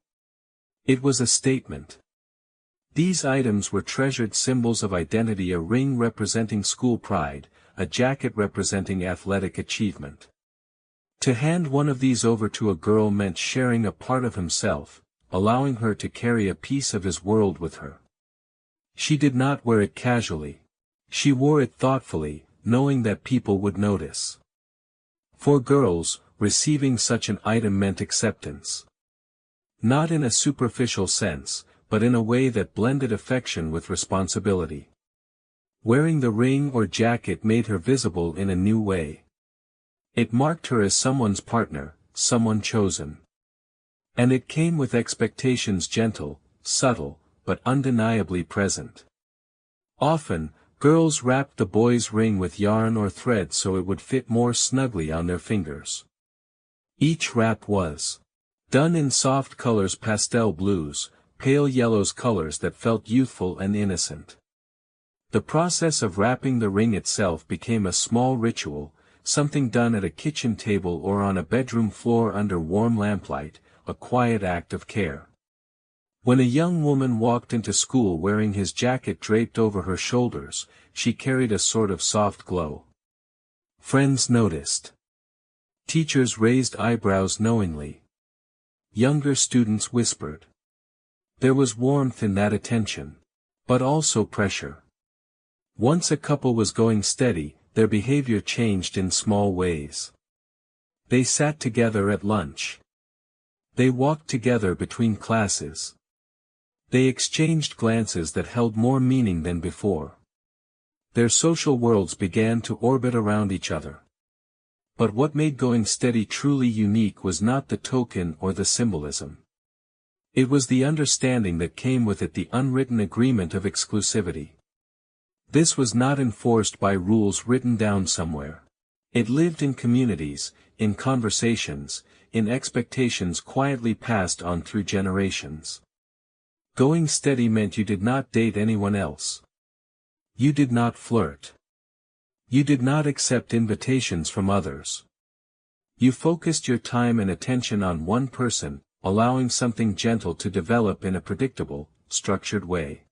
It was a statement. These items were treasured symbols of identity: a ring representing school pride, a jacket representing athletic achievement. To hand one of these over to a girl meant sharing a part of himself, allowing her to carry a piece of his world with her. She did not wear it casually. She wore it thoughtfully, knowing that people would notice. For girls, receiving such an item meant acceptance. Not in a superficial sense, but in a way that blended affection with responsibility. Wearing the ring or jacket made her visible in a new way. It marked her as someone's partner, someone chosen. And it came with expectations: gentle, subtle, but undeniably present. Often, girls wrapped the boy's ring with yarn or thread so it would fit more snugly on their fingers. Each wrap was done in soft colors: pastel blues, pale yellows, colors that felt youthful and innocent. The process of wrapping the ring itself became a small ritual, something done at a kitchen table or on a bedroom floor under warm lamplight, a quiet act of care. When a young woman walked into school wearing his jacket draped over her shoulders, she carried a sort of soft glow. Friends noticed. Teachers raised eyebrows knowingly. Younger students whispered. There was warmth in that attention. But also pressure. Once a couple was going steady, their behavior changed in small ways. They sat together at lunch. They walked together between classes. They exchanged glances that held more meaning than before. Their social worlds began to orbit around each other. But what made going steady truly unique was not the token or the symbolism. It was the understanding that came with it, the unwritten agreement of exclusivity. This was not enforced by rules written down somewhere. It lived in communities, in conversations, in expectations quietly passed on through generations. Going steady meant you did not date anyone else. You did not flirt. You did not accept invitations from others. You focused your time and attention on one person, allowing something gentle to develop in a predictable, structured way.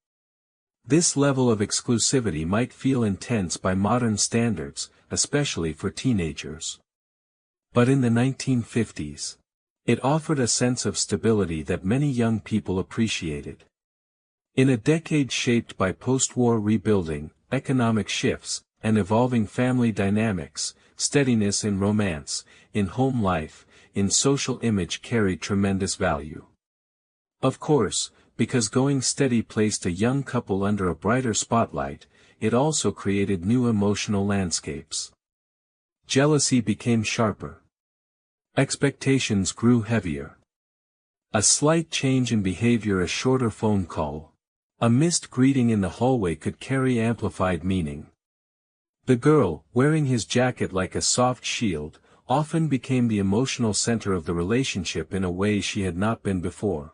This level of exclusivity might feel intense by modern standards, especially for teenagers. But in the 1950s, it offered a sense of stability that many young people appreciated. In a decade shaped by post-war rebuilding, economic shifts, and evolving family dynamics, steadiness in romance, in home life, in social image carried tremendous value. Of course, because going steady placed a young couple under a brighter spotlight, it also created new emotional landscapes. Jealousy became sharper. Expectations grew heavier. A slight change in behavior, a shorter phone call, a missed greeting in the hallway could carry amplified meaning. The girl, wearing his jacket like a soft shield, often became the emotional center of the relationship in a way she had not been before.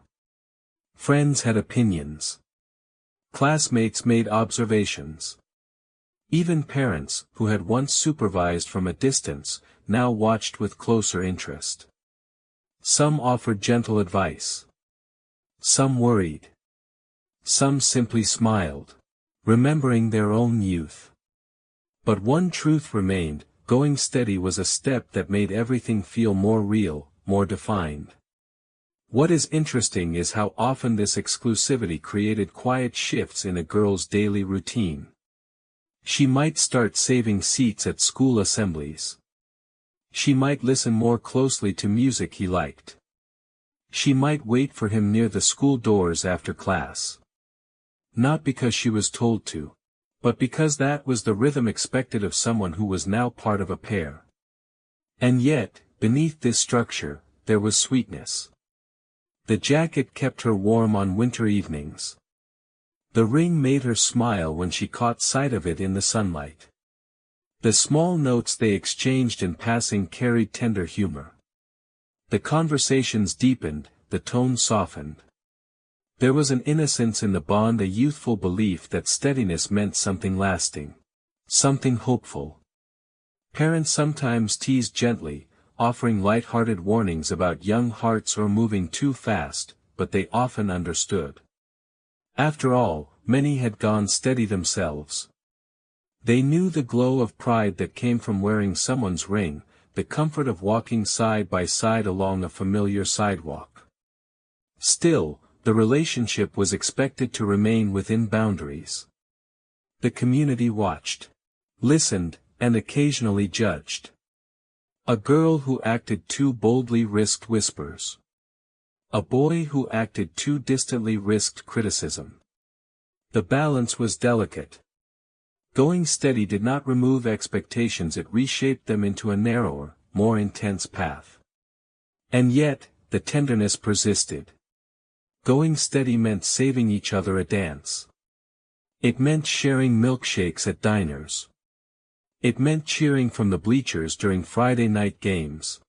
Friends had opinions. Classmates made observations. Even parents, who had once supervised from a distance, now watched with closer interest. Some offered gentle advice. Some worried. Some simply smiled, remembering their own youth. But one truth remained: going steady was a step that made everything feel more real, more defined. What is interesting is how often this exclusivity created quiet shifts in a girl's daily routine. She might start saving seats at school assemblies. She might listen more closely to music he liked. She might wait for him near the school doors after class. Not because she was told to, but because that was the rhythm expected of someone who was now part of a pair. And yet, beneath this structure, there was sweetness. The jacket kept her warm on winter evenings. The ring made her smile when she caught sight of it in the sunlight. The small notes they exchanged in passing carried tender humor. The conversations deepened, the tone softened. There was an innocence in the bond, a youthful belief that steadiness meant something lasting. something hopeful. Parents sometimes teased gently, offering light-hearted warnings about young hearts or moving too fast, but they often understood. After all, many had gone steady themselves. They knew the glow of pride that came from wearing someone's ring, the comfort of walking side by side along a familiar sidewalk. Still, the relationship was expected to remain within boundaries. The community watched, listened, and occasionally judged. A girl who acted too boldly risked whispers. A boy who acted too distantly risked criticism. The balance was delicate. Going steady did not remove expectations, it reshaped them into a narrower, more intense path. And yet, the tenderness persisted. Going steady meant saving each other a dance. It meant sharing milkshakes at diners. It meant cheering from the bleachers during Friday night games.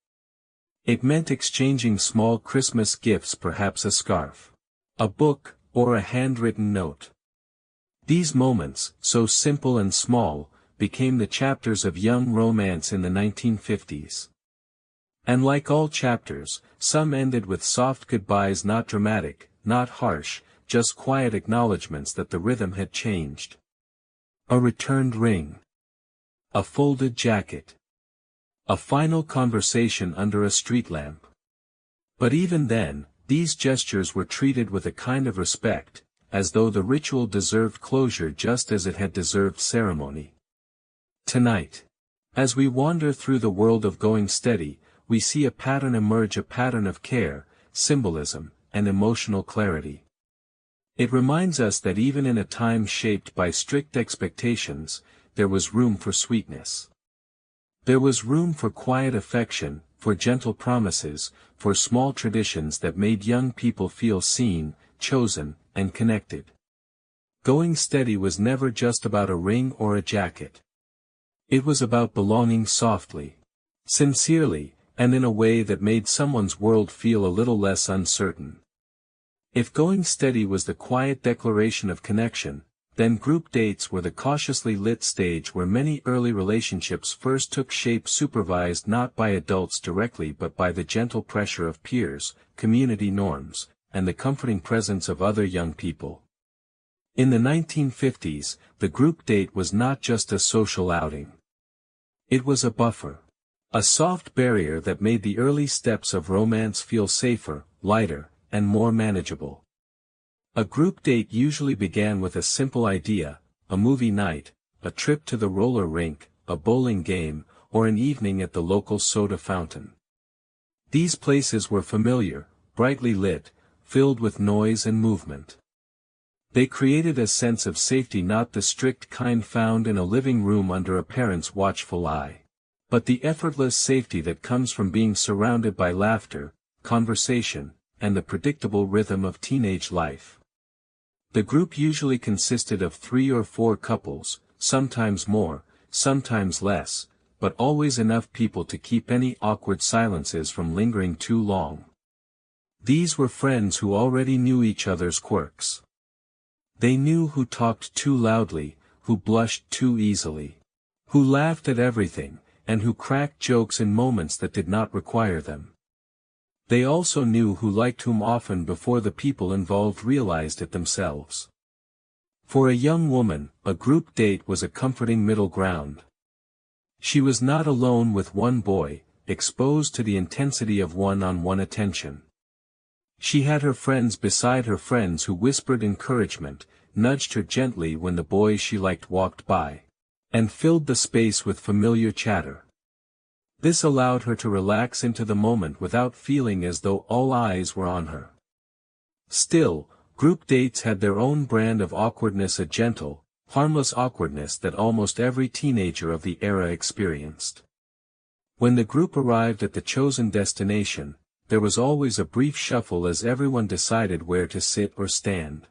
It meant exchanging small Christmas gifts, perhaps a scarf, a book, or a handwritten note. These moments, so simple and small, became the chapters of young romance in the 1950s. And like all chapters, some ended with soft goodbyes, not dramatic, not harsh, just quiet acknowledgments that the rhythm had changed. A returned ring. A folded jacket. A final conversation under a street lamp. But even then, these gestures were treated with a kind of respect, as though the ritual deserved closure just as it had deserved ceremony. Tonight, as we wander through the world of going steady, we see a pattern emerge, a pattern of care, symbolism, and emotional clarity. It reminds us that even in a time shaped by strict expectations, there was room for sweetness. There was room for quiet affection, for gentle promises, for small traditions that made young people feel seen, chosen, and connected. Going steady was never just about a ring or a jacket. It was about belonging softly, sincerely, and in a way that made someone's world feel a little less uncertain. If going steady was the quiet declaration of connection, then group dates were the cautiously lit stage where many early relationships first took shape, supervised not by adults directly but by the gentle pressure of peers, community norms, and the comforting presence of other young people. In the 1950s, the group date was not just a social outing. It was a buffer. A soft barrier that made the early steps of romance feel safer, lighter, and more manageable. A group date usually began with a simple idea, a movie night, a trip to the roller rink, a bowling game, or an evening at the local soda fountain. These places were familiar, brightly lit, filled with noise and movement. They created a sense of safety, not the strict kind found in a living room under a parent's watchful eye, but the effortless safety that comes from being surrounded by laughter, conversation, and the predictable rhythm of teenage life. The group usually consisted of 3 or 4 couples, sometimes more, sometimes less, but always enough people to keep any awkward silences from lingering too long. These were friends who already knew each other's quirks. They knew who talked too loudly, who blushed too easily, who laughed at everything, and who cracked jokes in moments that did not require them. They also knew who liked whom often before the people involved realized it themselves. For a young woman, a group date was a comforting middle ground. She was not alone with one boy, exposed to the intensity of one-on-one attention. She had her friends beside her, friends who whispered encouragement, nudged her gently when the boys she liked walked by, and filled the space with familiar chatter. This allowed her to relax into the moment without feeling as though all eyes were on her. Still, group dates had their own brand of awkwardness, a gentle, harmless awkwardness that almost every teenager of the era experienced. When the group arrived at the chosen destination, there was always a brief shuffle as everyone decided where to sit or stand.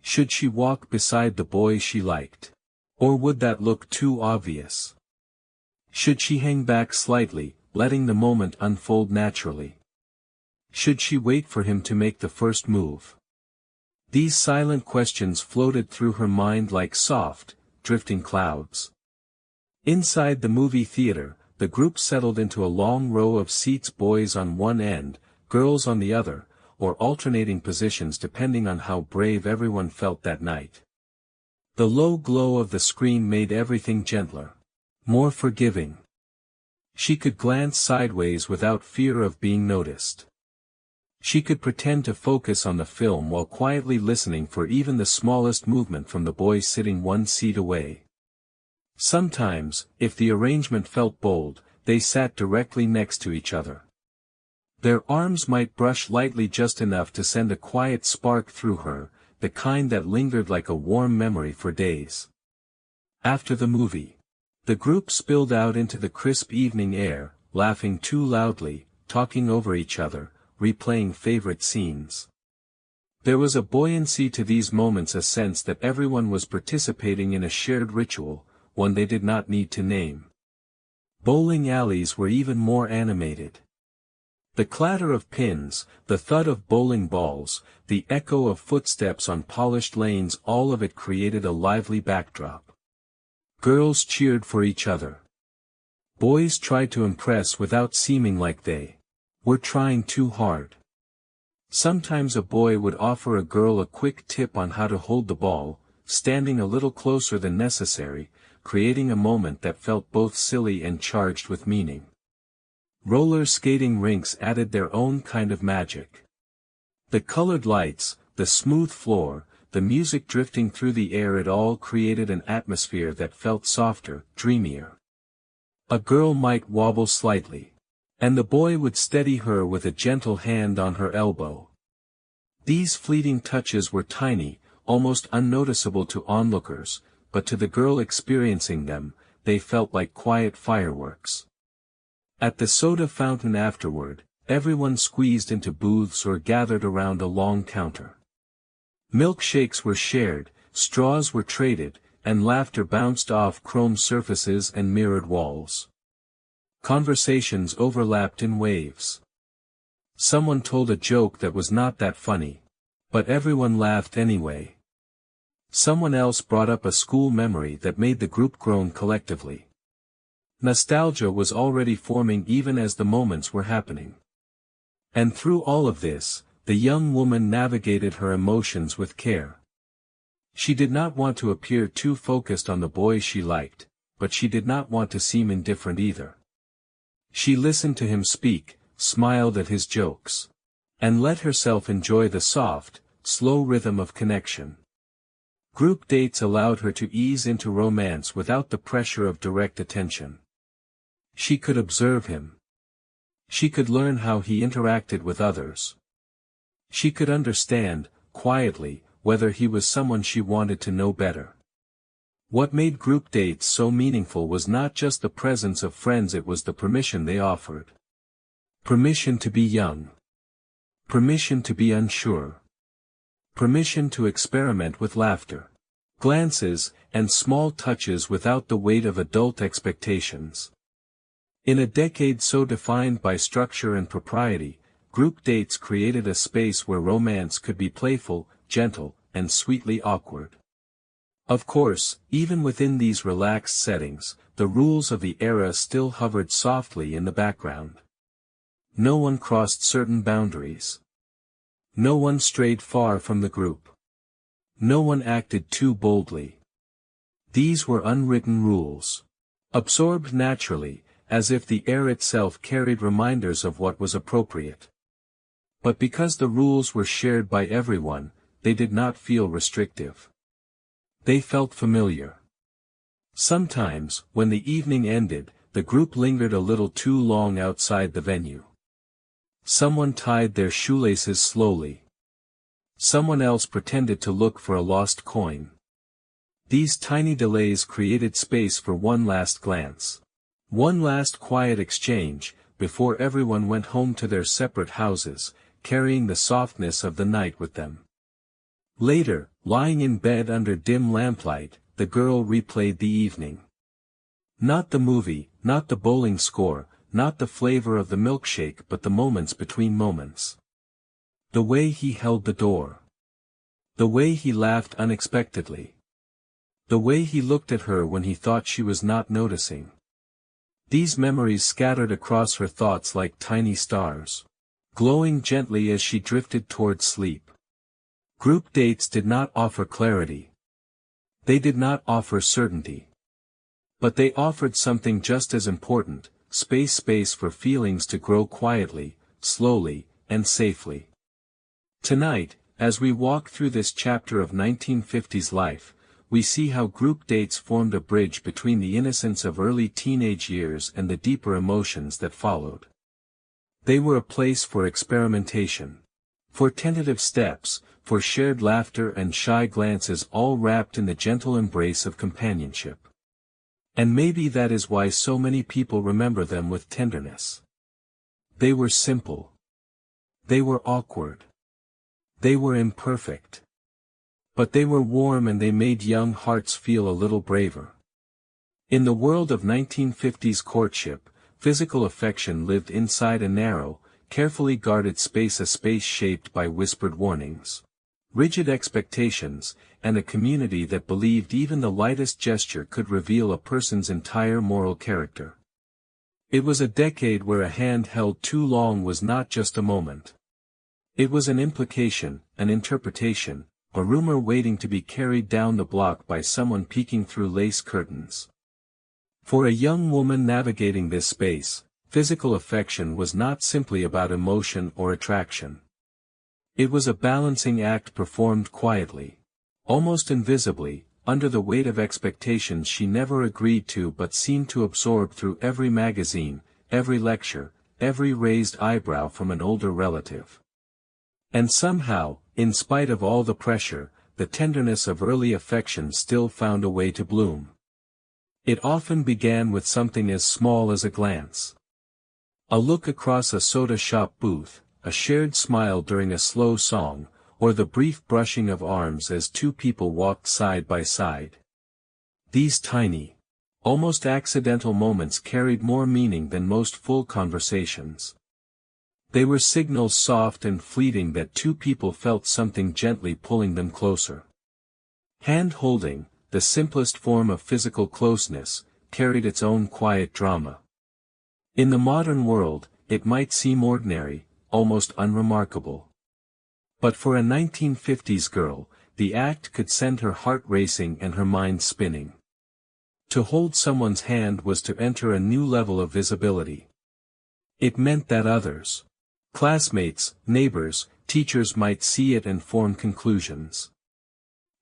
Should she walk beside the boy she liked? Or would that look too obvious? Should she hang back slightly, letting the moment unfold naturally? Should she wait for him to make the first move? These silent questions floated through her mind like soft, drifting clouds. Inside the movie theater, the group settled into a long row of seats, boys on one end, girls on the other, or alternating positions depending on how brave everyone felt that night. The low glow of the screen made everything gentler, more forgiving. She could glance sideways without fear of being noticed. She could pretend to focus on the film while quietly listening for even the smallest movement from the boys sitting one seat away. Sometimes, if the arrangement felt bold, they sat directly next to each other. Their arms might brush lightly, just enough to send a quiet spark through her, the kind that lingered like a warm memory for days. After the movie, the group spilled out into the crisp evening air, laughing too loudly, talking over each other, replaying favorite scenes. There was a buoyancy to these moments, a sense that everyone was participating in a shared ritual, one they did not need to name. Bowling alleys were even more animated. The clatter of pins, the thud of bowling balls, the echo of footsteps on polished lanes, all of it created a lively backdrop. Girls cheered for each other. Boys tried to impress without seeming like they were trying too hard. Sometimes a boy would offer a girl a quick tip on how to hold the ball, standing a little closer than necessary, creating a moment that felt both silly and charged with meaning. Roller skating rinks added their own kind of magic. The colored lights, the smooth floor, the music drifting through the air, it all created an atmosphere that felt softer, dreamier. A girl might wobble slightly, and the boy would steady her with a gentle hand on her elbow. These fleeting touches were tiny, almost unnoticeable to onlookers, but to the girl experiencing them, they felt like quiet fireworks. At the soda fountain afterward, everyone squeezed into booths or gathered around a long counter. Milkshakes were shared, straws were traded, and laughter bounced off chrome surfaces and mirrored walls. Conversations overlapped in waves. Someone told a joke that was not that funny, but everyone laughed anyway. Someone else brought up a school memory that made the group groan collectively. Nostalgia was already forming even as the moments were happening. And through all of this, the young woman navigated her emotions with care. She did not want to appear too focused on the boys she liked, but she did not want to seem indifferent either. She listened to him speak, smiled at his jokes, and let herself enjoy the soft, slow rhythm of connection. Group dates allowed her to ease into romance without the pressure of direct attention. She could observe him. She could learn how he interacted with others. She could understand, quietly, whether he was someone she wanted to know better. What made group dates so meaningful was not just the presence of friends, it was the permission they offered. Permission to be young. Permission to be unsure. Permission to experiment with laughter, glances, and small touches without the weight of adult expectations. In a decade so defined by structure and propriety, group dates created a space where romance could be playful, gentle, and sweetly awkward. Of course, even within these relaxed settings, the rules of the era still hovered softly in the background. No one crossed certain boundaries. No one strayed far from the group. No one acted too boldly. These were unwritten rules, absorbed naturally, as if the air itself carried reminders of what was appropriate. But because the rules were shared by everyone, they did not feel restrictive. They felt familiar. Sometimes, when the evening ended, the group lingered a little too long outside the venue. Someone tied their shoelaces slowly. Someone else pretended to look for a lost coin. These tiny delays created space for one last glance. One last quiet exchange, before everyone went home to their separate houses, carrying the softness of the night with them. Later, lying in bed under dim lamplight, the girl replayed the evening. Not the movie, not the bowling score, not the flavor of the milkshake, but the moments between moments. The way he held the door. The way he laughed unexpectedly. The way he looked at her when he thought she was not noticing. These memories scattered across her thoughts like tiny stars, glowing gently as she drifted toward sleep. Group dates did not offer clarity. They did not offer certainty. But they offered something just as important, space for feelings to grow quietly, slowly, and safely. Tonight, as we walk through this chapter of 1950s life, we see how group dates formed a bridge between the innocence of early teenage years and the deeper emotions that followed. They were a place for experimentation, for tentative steps, for shared laughter and shy glances, all wrapped in the gentle embrace of companionship. And maybe that is why so many people remember them with tenderness. They were simple. They were awkward. They were imperfect. But they were warm, and they made young hearts feel a little braver. In the world of 1950s courtship, physical affection lived inside a narrow, carefully guarded space, a space shaped by whispered warnings, rigid expectations, and a community that believed even the lightest gesture could reveal a person's entire moral character. It was a decade where a hand held too long was not just a moment. It was an implication, an interpretation, a rumor waiting to be carried down the block by someone peeking through lace curtains. For a young woman navigating this space, physical affection was not simply about emotion or attraction. It was a balancing act performed quietly, almost invisibly, under the weight of expectations she never agreed to but seemed to absorb through every magazine, every lecture, every raised eyebrow from an older relative. And somehow, in spite of all the pressure, the tenderness of early affection still found a way to bloom. It often began with something as small as a glance. A look across a soda shop booth, a shared smile during a slow song, or the brief brushing of arms as two people walked side by side. These tiny, almost accidental moments carried more meaning than most full conversations. They were signals, soft and fleeting, that two people felt something gently pulling them closer. Hand-holding, the simplest form of physical closeness, carried its own quiet drama. In the modern world, it might seem ordinary, almost unremarkable. But for a 1950s girl, the act could send her heart racing and her mind spinning. To hold someone's hand was to enter a new level of visibility. It meant that others, classmates, neighbors, teachers, might see it and form conclusions.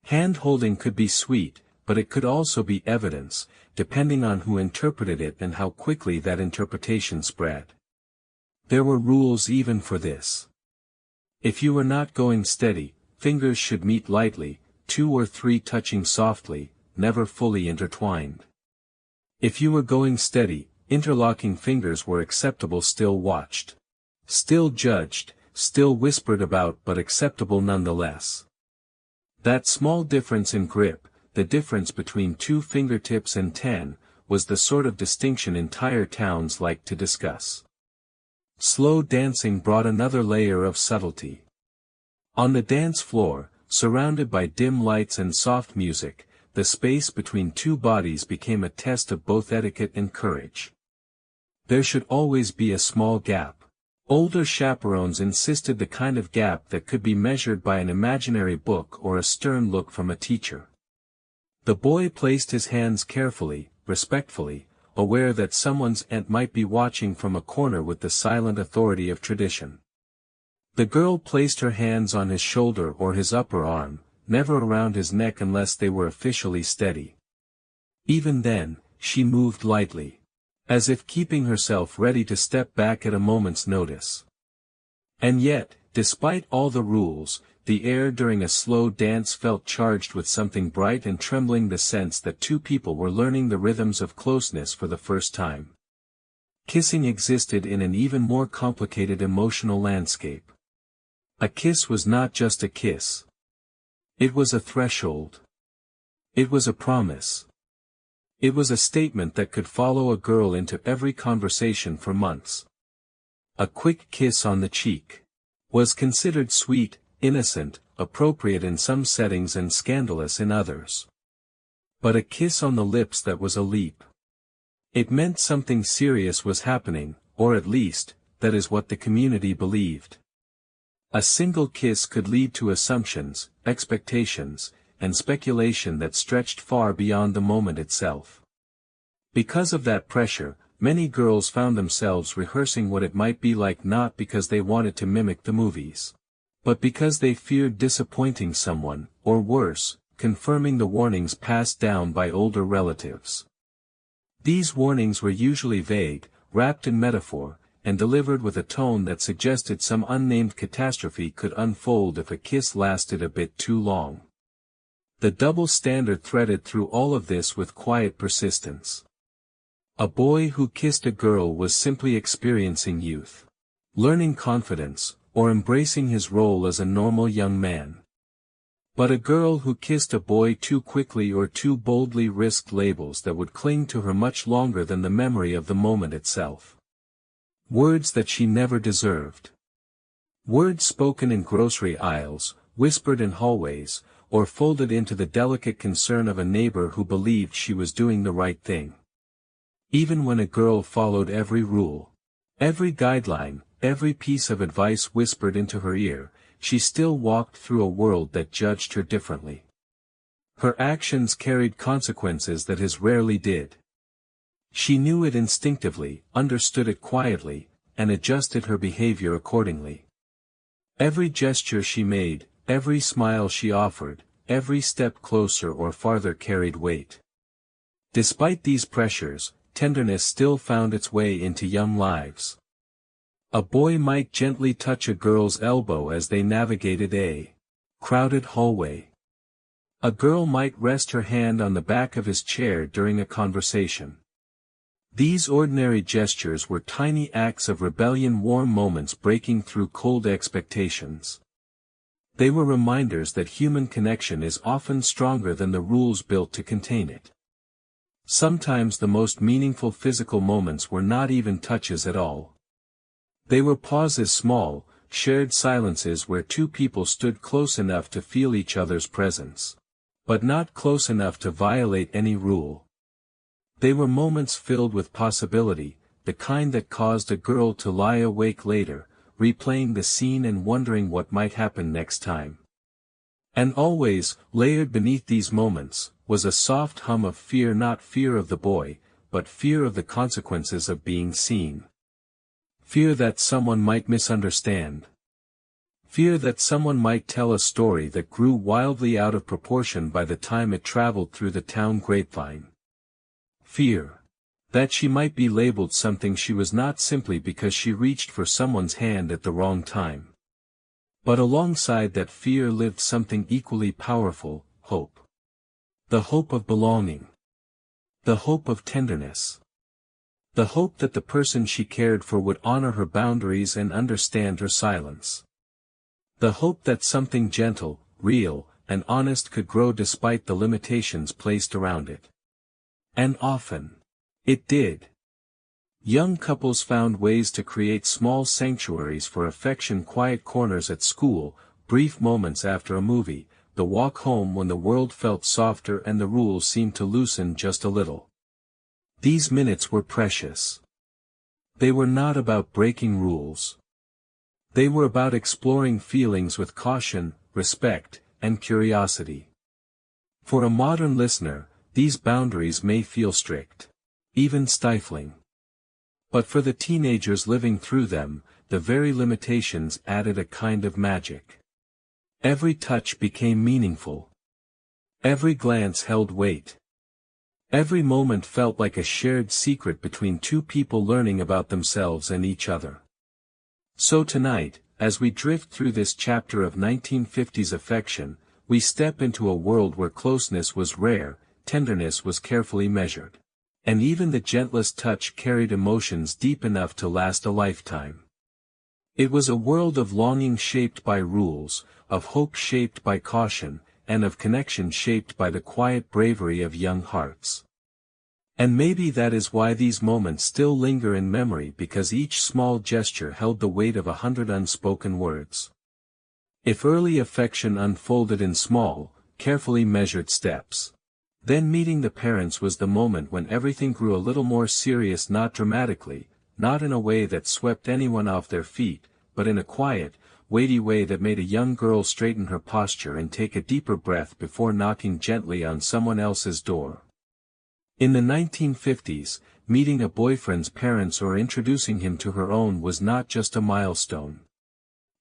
Hand-holding could be sweet, but it could also be evidence, depending on who interpreted it and how quickly that interpretation spread. There were rules even for this. If you were not going steady, fingers should meet lightly, 2 or 3 touching softly, never fully intertwined. If you were going steady, interlocking fingers were acceptable, still watched. Still judged, still whispered about, but acceptable nonetheless. That small difference in grip, the difference between 2 fingertips and 10, was the sort of distinction entire towns liked to discuss. Slow dancing brought another layer of subtlety. On the dance floor, surrounded by dim lights and soft music, the space between 2 bodies became a test of both etiquette and courage. There should always be a small gap. Older chaperones insisted, the kind of gap that could be measured by an imaginary book or a stern look from a teacher. The boy placed his hands carefully, respectfully, aware that someone's aunt might be watching from a corner with the silent authority of tradition. The girl placed her hands on his shoulder or his upper arm, never around his neck unless they were officially steady. Even then, she moved lightly, as if keeping herself ready to step back at a moment's notice. And yet, despite all the rules, the air during a slow dance felt charged with something bright and trembling, the sense that 2 people were learning the rhythms of closeness for the first time. Kissing existed in an even more complicated emotional landscape. A kiss was not just a kiss. It was a threshold. It was a promise. It was a statement that could follow a girl into every conversation for months. A quick kiss on the cheek was considered sweet, innocent, appropriate in some settings and scandalous in others. but a kiss on the lips that was a leap. It meant something serious was happening, or at least, that is what the community believed. A single kiss could lead to assumptions, expectations, and speculation that stretched far beyond the moment itself. Because of that pressure, many girls found themselves rehearsing what it might be like, not because they wanted to mimic the movies, but because they feared disappointing someone, or worse, confirming the warnings passed down by older relatives. These warnings were usually vague, wrapped in metaphor, and delivered with a tone that suggested some unnamed catastrophe could unfold if a kiss lasted a bit too long. The double standard threaded through all of this with quiet persistence. A boy who kissed a girl was simply experiencing youth, learning confidence, or embracing his role as a normal young man. But a girl who kissed a boy too quickly or too boldly risked labels that would cling to her much longer than the memory of the moment itself. Words that she never deserved. Words spoken in grocery aisles, whispered in hallways, or folded into the delicate concern of a neighbor who believed she was doing the right thing. Even when a girl followed every rule, every guideline, every piece of advice whispered into her ear, she still walked through a world that judged her differently. Her actions carried consequences that his rarely did. She knew it instinctively, understood it quietly, and adjusted her behavior accordingly. Every gesture she made, every smile she offered, every step closer or farther carried weight. Despite these pressures, tenderness still found its way into young lives. A boy might gently touch a girl's elbow as they navigated a crowded hallway. A girl might rest her hand on the back of his chair during a conversation. These ordinary gestures were tiny acts of rebellion, warm moments breaking through cold expectations. They were reminders that human connection is often stronger than the rules built to contain it. Sometimes the most meaningful physical moments were not even touches at all. They were pauses, small, shared silences where two people stood close enough to feel each other's presence, but not close enough to violate any rule. They were moments filled with possibility, the kind that caused a girl to lie awake later, replaying the scene and wondering what might happen next time. And always, layered beneath these moments, was a soft hum of fear, not fear of the boy, but fear of the consequences of being seen. Fear that someone might misunderstand. Fear that someone might tell a story that grew wildly out of proportion by the time it traveled through the town grapevine. Fear that she might be labeled something she was not simply because she reached for someone's hand at the wrong time. But alongside that fear lived something equally powerful, hope. The hope of belonging. The hope of tenderness. The hope that the person she cared for would honor her boundaries and understand her silence. The hope that something gentle, real, and honest could grow despite the limitations placed around it. And often, it did. Young couples found ways to create small sanctuaries for affection, quiet corners at school, brief moments after a movie, the walk home when the world felt softer and the rules seemed to loosen just a little. These minutes were precious. They were not about breaking rules. They were about exploring feelings with caution, respect, and curiosity. For a modern listener, these boundaries may feel strict, even stifling. But for the teenagers living through them, the very limitations added a kind of magic. Every touch became meaningful. Every glance held weight. Every moment felt like a shared secret between two people learning about themselves and each other. So tonight, as we drift through this chapter of 1950s affection, we step into a world where closeness was rare, tenderness was carefully measured. And even the gentlest touch carried emotions deep enough to last a lifetime. It was a world of longing shaped by rules, of hope shaped by caution, and of connection shaped by the quiet bravery of young hearts. And maybe that is why these moments still linger in memory, because each small gesture held the weight of 100 unspoken words. If early affection unfolded in small, carefully measured steps, Then meeting the parents was the moment when everything grew a little more serious, not dramatically, not in a way that swept anyone off their feet, but in a quiet, weighty way that made a young girl straighten her posture and take a deeper breath before knocking gently on someone else's door. In the 1950s, meeting a boyfriend's parents or introducing him to her own was not just a milestone.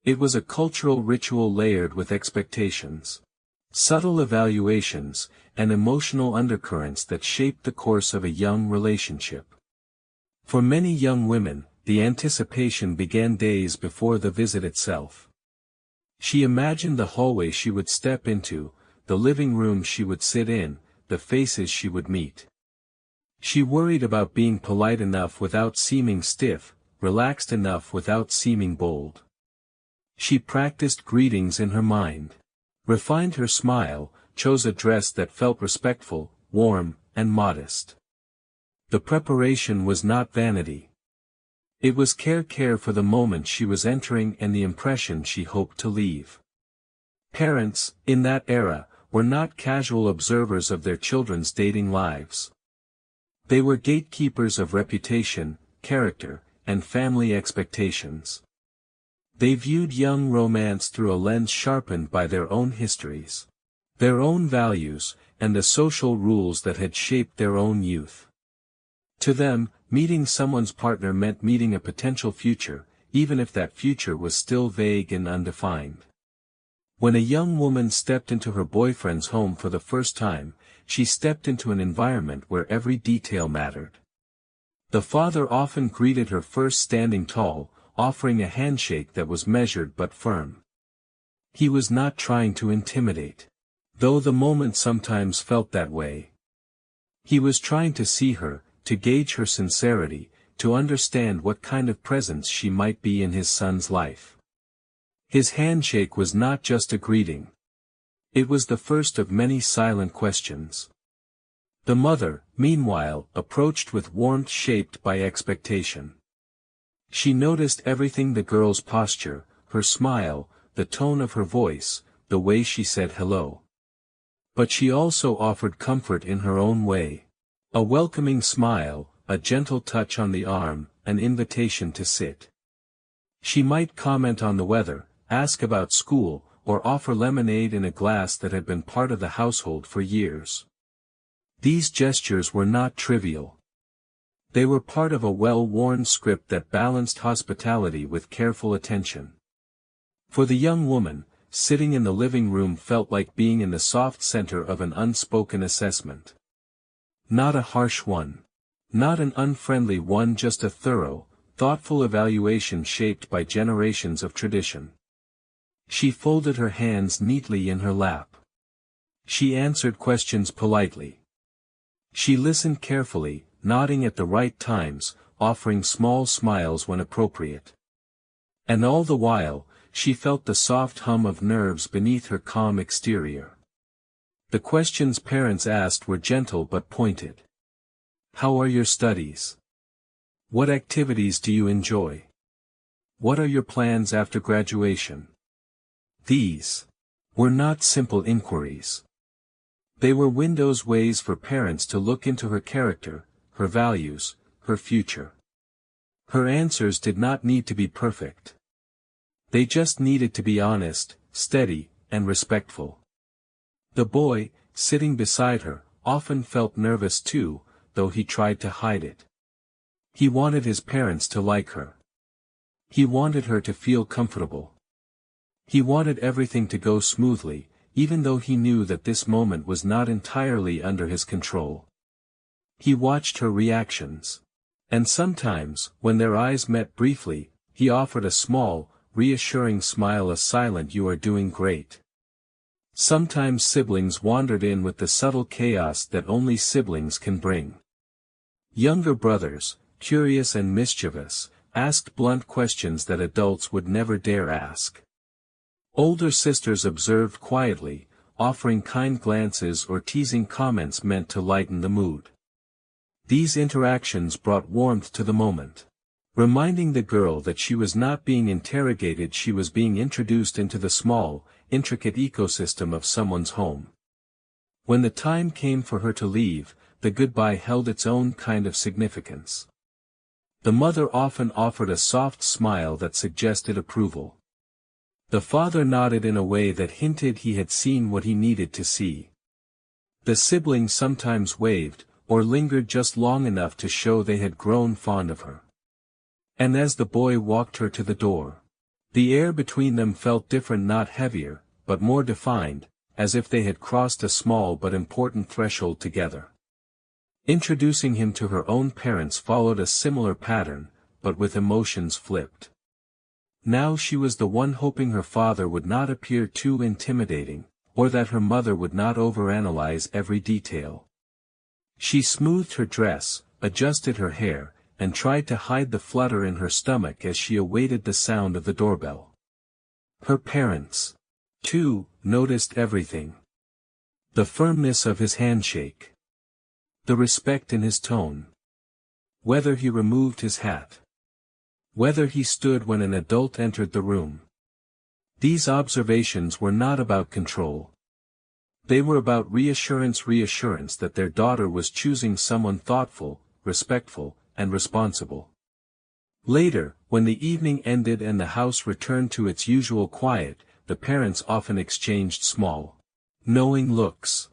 It was a cultural ritual layered with expectations, subtle evaluations, and emotional undercurrents that shaped the course of a young relationship. For many young women, the anticipation began days before the visit itself. She imagined the hallway she would step into, the living room she would sit in, the faces she would meet. She worried about being polite enough without seeming stiff, relaxed enough without seeming bold. She practiced greetings in her mind, refined her smile, chose a dress that felt respectful, warm, and modest. The preparation was not vanity. It was care for the moment she was entering and the impression she hoped to leave. Parents, in that era, were not casual observers of their children's dating lives. They were gatekeepers of reputation, character, and family expectations. They viewed young romance through a lens sharpened by their own histories, their own values, and the social rules that had shaped their own youth. To them, meeting someone's partner meant meeting a potential future, even if that future was still vague and undefined. When a young woman stepped into her boyfriend's home for the first time, she stepped into an environment where every detail mattered. The father often greeted her first standing tall, offering a handshake that was measured but firm. He was not trying to intimidate, though the moment sometimes felt that way. He was trying to see her, to gauge her sincerity, to understand what kind of presence she might be in his son's life. His handshake was not just a greeting. It was the first of many silent questions. The mother, meanwhile, approached with warmth shaped by expectation. She noticed everything: the girl's posture, her smile, the tone of her voice, the way she said hello. But she also offered comfort in her own way. A welcoming smile, a gentle touch on the arm, an invitation to sit. She might comment on the weather, ask about school, or offer lemonade in a glass that had been part of the household for years. These gestures were not trivial. They were part of a well-worn script that balanced hospitality with careful attention. For the young woman, sitting in the living room felt like being in the soft center of an unspoken assessment. Not a harsh one. Not an unfriendly one, just a thorough, thoughtful evaluation shaped by generations of tradition. She folded her hands neatly in her lap. She answered questions politely. She listened carefully, nodding at the right times, offering small smiles when appropriate. And all the while, she felt the soft hum of nerves beneath her calm exterior. The questions parents asked were gentle but pointed. How are your studies? What activities do you enjoy? What are your plans after graduation? These were not simple inquiries. They were ways for parents to look into her character, her values, her future. Her answers did not need to be perfect. They just needed to be honest, steady, and respectful. The boy, sitting beside her, often felt nervous too, though he tried to hide it. He wanted his parents to like her. He wanted her to feel comfortable. He wanted everything to go smoothly, even though he knew that this moment was not entirely under his control. He watched her reactions. And sometimes, when their eyes met briefly, he offered a small, reassuring smile, a silent "you are doing great." Sometimes siblings wandered in with the subtle chaos that only siblings can bring. Younger brothers, curious and mischievous, asked blunt questions that adults would never dare ask. Older sisters observed quietly, offering kind glances or teasing comments meant to lighten the mood. These interactions brought warmth to the moment, reminding the girl that she was not being interrogated, she was being introduced into the small, intricate ecosystem of someone's home. When the time came for her to leave, the goodbye held its own kind of significance. The mother often offered a soft smile that suggested approval. The father nodded in a way that hinted he had seen what he needed to see. The siblings sometimes waved, or lingered just long enough to show they had grown fond of her. And as the boy walked her to the door, the air between them felt different, not heavier, but more defined, as if they had crossed a small but important threshold together. Introducing him to her own parents followed a similar pattern, but with emotions flipped. Now she was the one hoping her father would not appear too intimidating, or that her mother would not overanalyze every detail. She smoothed her dress, adjusted her hair, and tried to hide the flutter in her stomach as she awaited the sound of the doorbell. Her parents, too, noticed everything. The firmness of his handshake. The respect in his tone. Whether he removed his hat. Whether he stood when an adult entered the room. These observations were not about control. They were about reassurance that their daughter was choosing someone thoughtful, respectful, and responsible. Later, when the evening ended and the house returned to its usual quiet, the parents often exchanged small, knowing looks.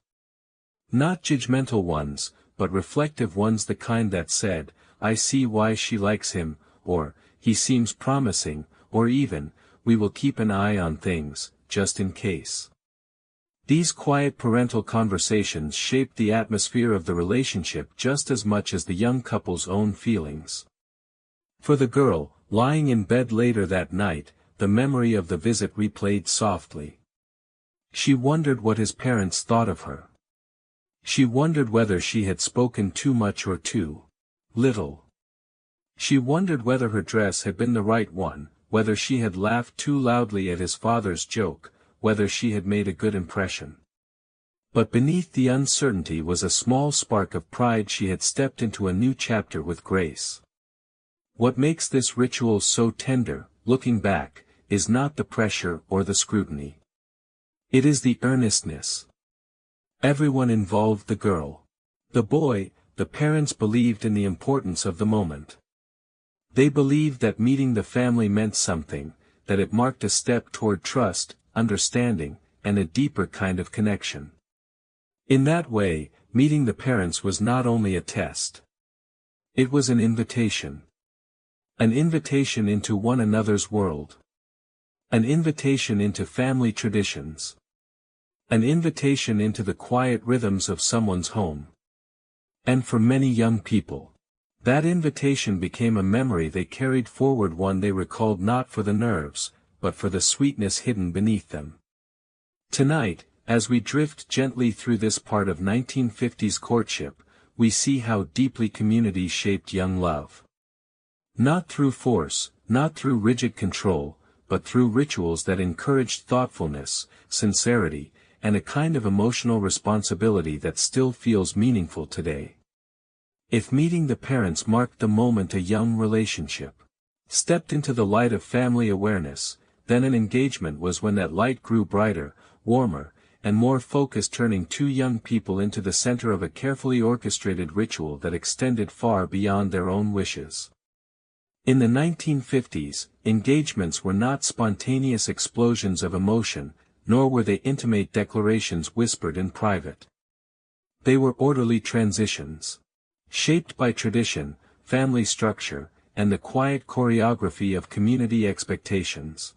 Not judgmental ones, but reflective ones, the kind that said, "I see why she likes him," or, "He seems promising," or even, "We will keep an eye on things, just in case." These quiet parental conversations shaped the atmosphere of the relationship just as much as the young couple's own feelings. For the girl, lying in bed later that night, the memory of the visit replayed softly. She wondered what his parents thought of her. She wondered whether she had spoken too much or too little. She wondered whether her dress had been the right one, whether she had laughed too loudly at his father's joke, whether she had made a good impression. But beneath the uncertainty was a small spark of pride. She had stepped into a new chapter with grace. What makes this ritual so tender, looking back, is not the pressure or the scrutiny. It is the earnestness. Everyone involved, the girl, the boy, the parents, believed in the importance of the moment. They believed that meeting the family meant something, that it marked a step toward trust, understanding, and a deeper kind of connection. In that way, meeting the parents was not only a test. It was an invitation. An invitation into one another's world. An invitation into family traditions. An invitation into the quiet rhythms of someone's home. And for many young people, that invitation became a memory they carried forward, one they recalled not for the nerves, but for the sweetness hidden beneath them. Tonight, as we drift gently through this part of 1950s courtship, we see how deeply community shaped young love. Not through force, not through rigid control, but through rituals that encouraged thoughtfulness, sincerity, and a kind of emotional responsibility that still feels meaningful today. If meeting the parents marked the moment a young relationship stepped into the light of family awareness, then an engagement was when that light grew brighter, warmer, and more focused, turning two young people into the center of a carefully orchestrated ritual that extended far beyond their own wishes. In the 1950s, engagements were not spontaneous explosions of emotion, nor were they intimate declarations whispered in private. They were orderly transitions, shaped by tradition, family structure, and the quiet choreography of community expectations.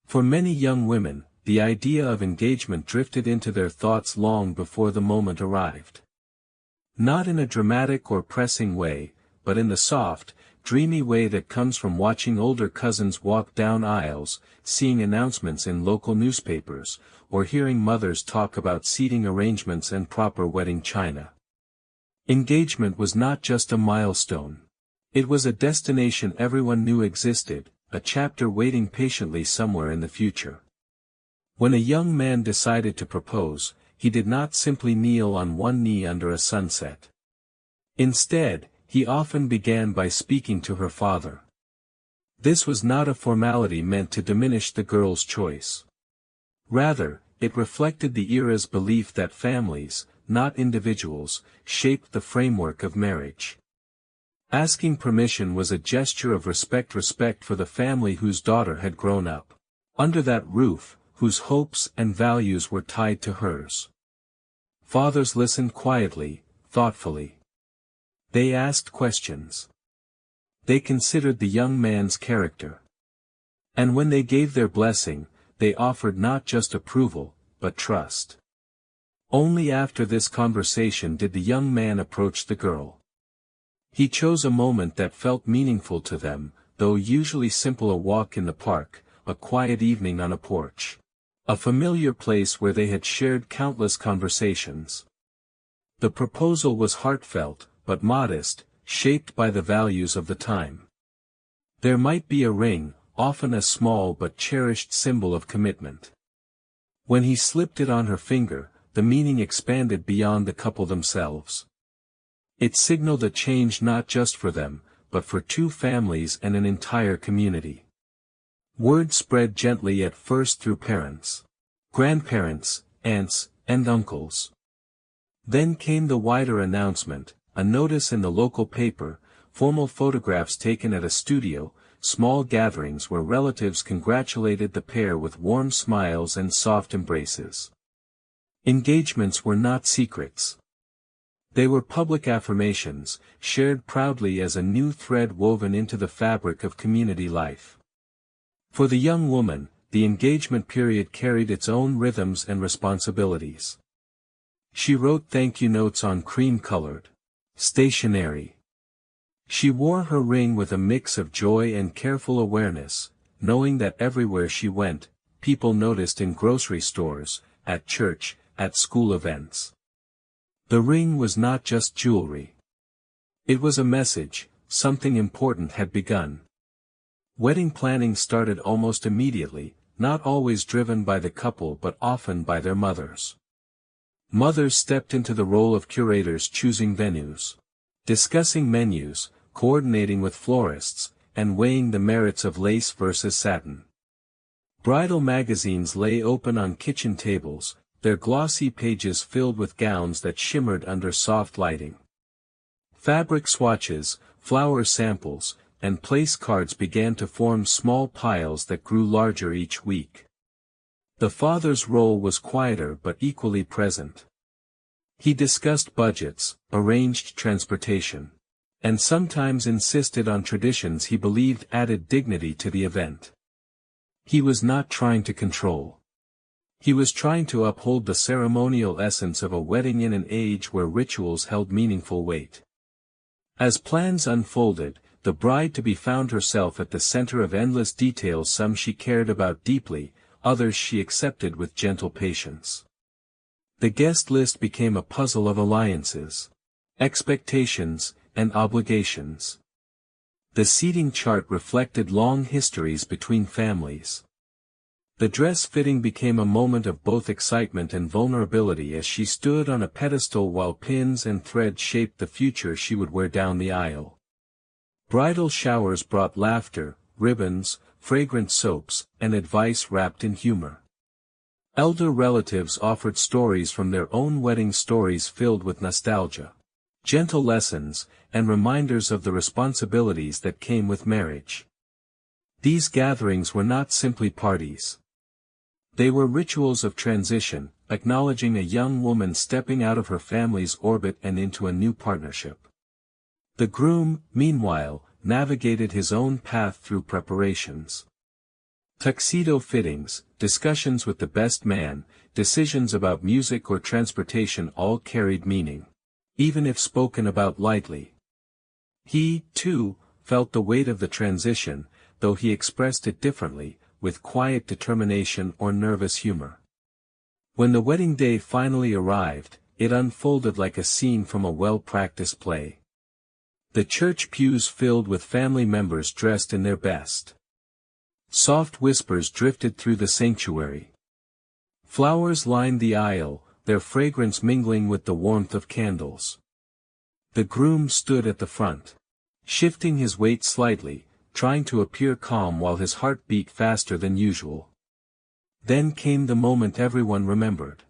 For many young women, the idea of engagement drifted into their thoughts long before the moment arrived. Not in a dramatic or pressing way, but in the soft, dreamy way that comes from watching older cousins walk down aisles, seeing announcements in local newspapers, or hearing mothers talk about seating arrangements and proper wedding china. Engagement was not just a milestone. It was a destination everyone knew existed, a chapter waiting patiently somewhere in the future. When a young man decided to propose, he did not simply kneel on one knee under a sunset. Instead, he often began by speaking to her father. This was not a formality meant to diminish the girl's choice. Rather, It reflected the era's belief that families, not individuals, shaped the framework of marriage. Asking permission was a gesture of respect for the family whose daughter had grown up under that roof, whose hopes and values were tied to hers. Fathers listened quietly, thoughtfully. They asked questions. They considered the young man's character. And when they gave their blessing, they offered not just approval, but trust. Only after this conversation did the young man approach the girl. He chose a moment that felt meaningful to them, though usually simple: a walk in the park, a quiet evening on a porch. A familiar place where they had shared countless conversations. The proposal was heartfelt, but modest, shaped by the values of the time. There might be a ring, often a small but cherished symbol of commitment. When he slipped it on her finger, the meaning expanded beyond the couple themselves. It signaled a change not just for them, but for two families and an entire community. Word spread gently at first through parents, grandparents, aunts, and uncles. Then came the wider announcement, a notice in the local paper, formal photographs taken at a studio, small gatherings where relatives congratulated the pair with warm smiles and soft embraces. Engagements were not secrets. They were public affirmations, shared proudly as a new thread woven into the fabric of community life. For the young woman, the engagement period carried its own rhythms and responsibilities. She wrote thank you notes on cream-colored stationery. She wore her ring with a mix of joy and careful awareness, knowing that everywhere she went, people noticed: in grocery stores, at church, at school events. The ring was not just jewelry. It was a message: something important had begun. Wedding planning started almost immediately, not always driven by the couple but often by their mothers. Mothers stepped into the role of curators, choosing venues, discussing menus, coordinating with florists, and weighing the merits of lace versus satin. Bridal magazines lay open on kitchen tables, their glossy pages filled with gowns that shimmered under soft lighting. Fabric swatches, flower samples, and place cards began to form small piles that grew larger each week. The father's role was quieter but equally present. He discussed budgets, arranged transportation, and sometimes insisted on traditions he believed added dignity to the event. He was not trying to control. He was trying to uphold the ceremonial essence of a wedding in an age where rituals held meaningful weight. As plans unfolded, the bride-to-be found herself at the center of endless details. Some she cared about deeply, others she accepted with gentle patience. The guest list became a puzzle of alliances, expectations, and obligations. The seating chart reflected long histories between families. The dress fitting became a moment of both excitement and vulnerability as she stood on a pedestal while pins and thread shaped the future she would wear down the aisle. Bridal showers brought laughter, ribbons, fragrant soaps, and advice wrapped in humor. Elder relatives offered stories from their own wedding stories filled with nostalgia, gentle lessons, and reminders of the responsibilities that came with marriage. These gatherings were not simply parties. They were rituals of transition, acknowledging a young woman stepping out of her family's orbit and into a new partnership. The groom, meanwhile, navigated his own path through preparations. Tuxedo fittings, discussions with the best man, decisions about music or transportation all carried meaning, even if spoken about lightly. He, too, felt the weight of the transition, though he expressed it differently, with quiet determination or nervous humor. When the wedding day finally arrived, it unfolded like a scene from a well-practiced play. The church pews filled with family members dressed in their best. Soft whispers drifted through the sanctuary. Flowers lined the aisle, their fragrance mingling with the warmth of candles. The groom stood at the front, shifting his weight slightly, trying to appear calm while his heart beat faster than usual. Then came the moment everyone remembered.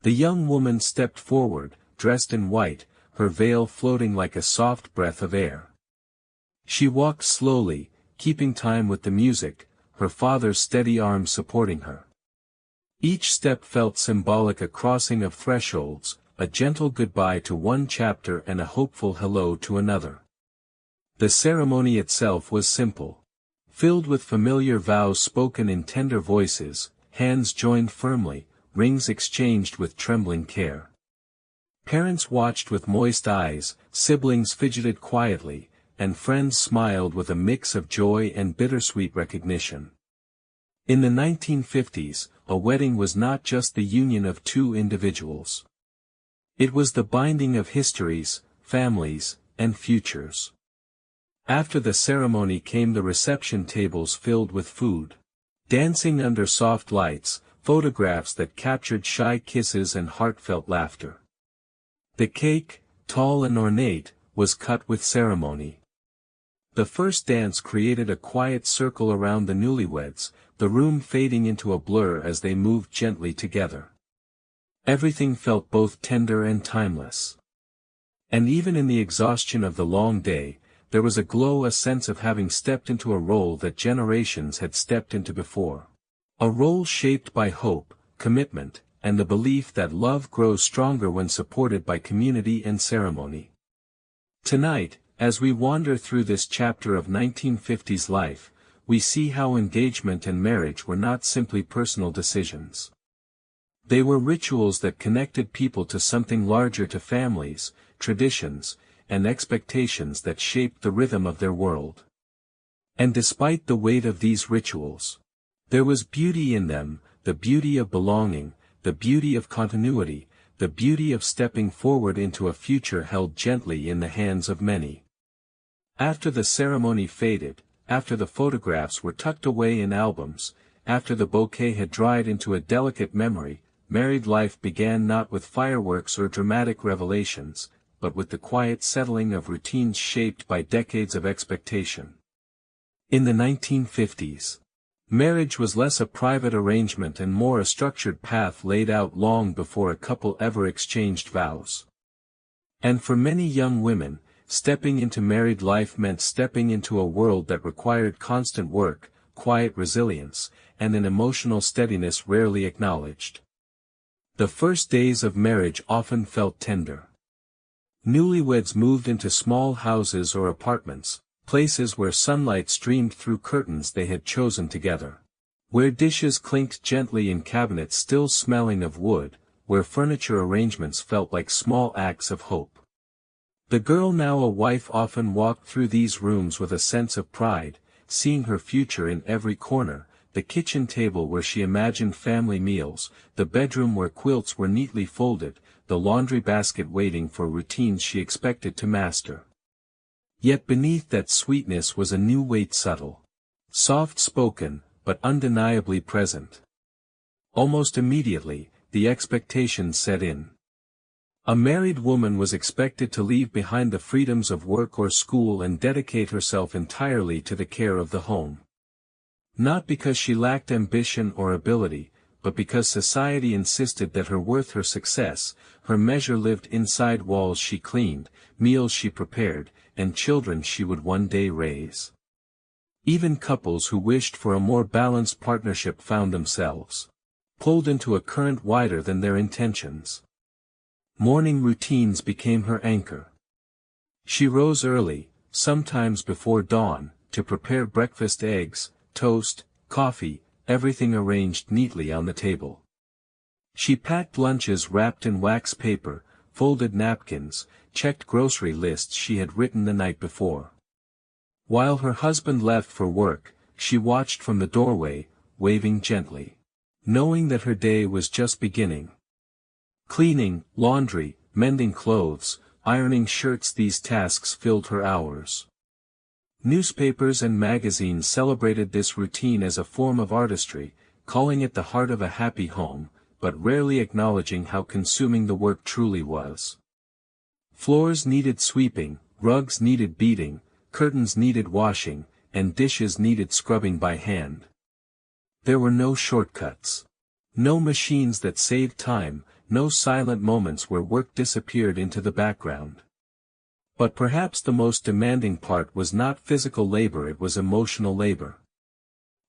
The young woman stepped forward, dressed in white, her veil floating like a soft breath of air. She walked slowly, keeping time with the music, her father's steady arm supporting her. Each step felt symbolic, a crossing of thresholds, a gentle goodbye to one chapter and a hopeful hello to another. The ceremony itself was simple. Filled with familiar vows spoken in tender voices, hands joined firmly, rings exchanged with trembling care. Parents watched with moist eyes, siblings fidgeted quietly, and friends smiled with a mix of joy and bittersweet recognition. In the 1950s, a wedding was not just the union of two individuals. It was the binding of histories, families, and futures. After the ceremony came the reception tables filled with food. Dancing under soft lights, photographs that captured shy kisses and heartfelt laughter. The cake, tall and ornate, was cut with ceremony. The first dance created a quiet circle around the newlyweds, the room fading into a blur as they moved gently together. Everything felt both tender and timeless. And even in the exhaustion of the long day, there was a glow, a sense of having stepped into a role that generations had stepped into before. A role shaped by hope, commitment, and the belief that love grows stronger when supported by community and ceremony. Tonight, as we wander through this chapter of 1950s life, we see how engagement and marriage were not simply personal decisions. They were rituals that connected people to something larger, to families, traditions, and expectations that shaped the rhythm of their world. And despite the weight of these rituals, there was beauty in them, the beauty of belonging, the beauty of continuity, the beauty of stepping forward into a future held gently in the hands of many. After the ceremony faded, after the photographs were tucked away in albums, after the bouquet had dried into a delicate memory, married life began, not with fireworks or dramatic revelations, but with the quiet settling of routines shaped by decades of expectation. In the 1950s, marriage was less a private arrangement and more a structured path laid out long before a couple ever exchanged vows. And for many young women, stepping into married life meant stepping into a world that required constant work, quiet resilience, and an emotional steadiness rarely acknowledged. The first days of marriage often felt tender. Newlyweds moved into small houses or apartments, places where sunlight streamed through curtains they had chosen together. Where dishes clinked gently in cabinets still smelling of wood, where furniture arrangements felt like small acts of hope. The girl, now a wife, often walked through these rooms with a sense of pride, seeing her future in every corner, the kitchen table where she imagined family meals, the bedroom where quilts were neatly folded, the laundry basket waiting for routines she expected to master. Yet beneath that sweetness was a new weight, subtle, soft-spoken, but undeniably present. Almost immediately, the expectations set in. A married woman was expected to leave behind the freedoms of work or school and dedicate herself entirely to the care of the home. Not because she lacked ambition or ability, but because society insisted that her worth, her success, her measure lived inside walls she cleaned, meals she prepared, and children she would one day raise. Even couples who wished for a more balanced partnership found themselves pulled into a current wider than their intentions. Morning routines became her anchor. She rose early, sometimes before dawn, to prepare breakfast: eggs, toast, coffee, everything arranged neatly on the table. She packed lunches wrapped in wax paper, folded napkins, checked grocery lists she had written the night before. While her husband left for work, she watched from the doorway, waving gently, knowing that her day was just beginning. Cleaning, laundry, mending clothes, ironing shirts, these tasks filled her hours. Newspapers and magazines celebrated this routine as a form of artistry, calling it the heart of a happy home, but rarely acknowledging how consuming the work truly was. Floors needed sweeping, rugs needed beating, curtains needed washing, and dishes needed scrubbing by hand. There were no shortcuts. No machines that saved time, no silent moments where work disappeared into the background. But perhaps the most demanding part was not physical labor, it was emotional labor.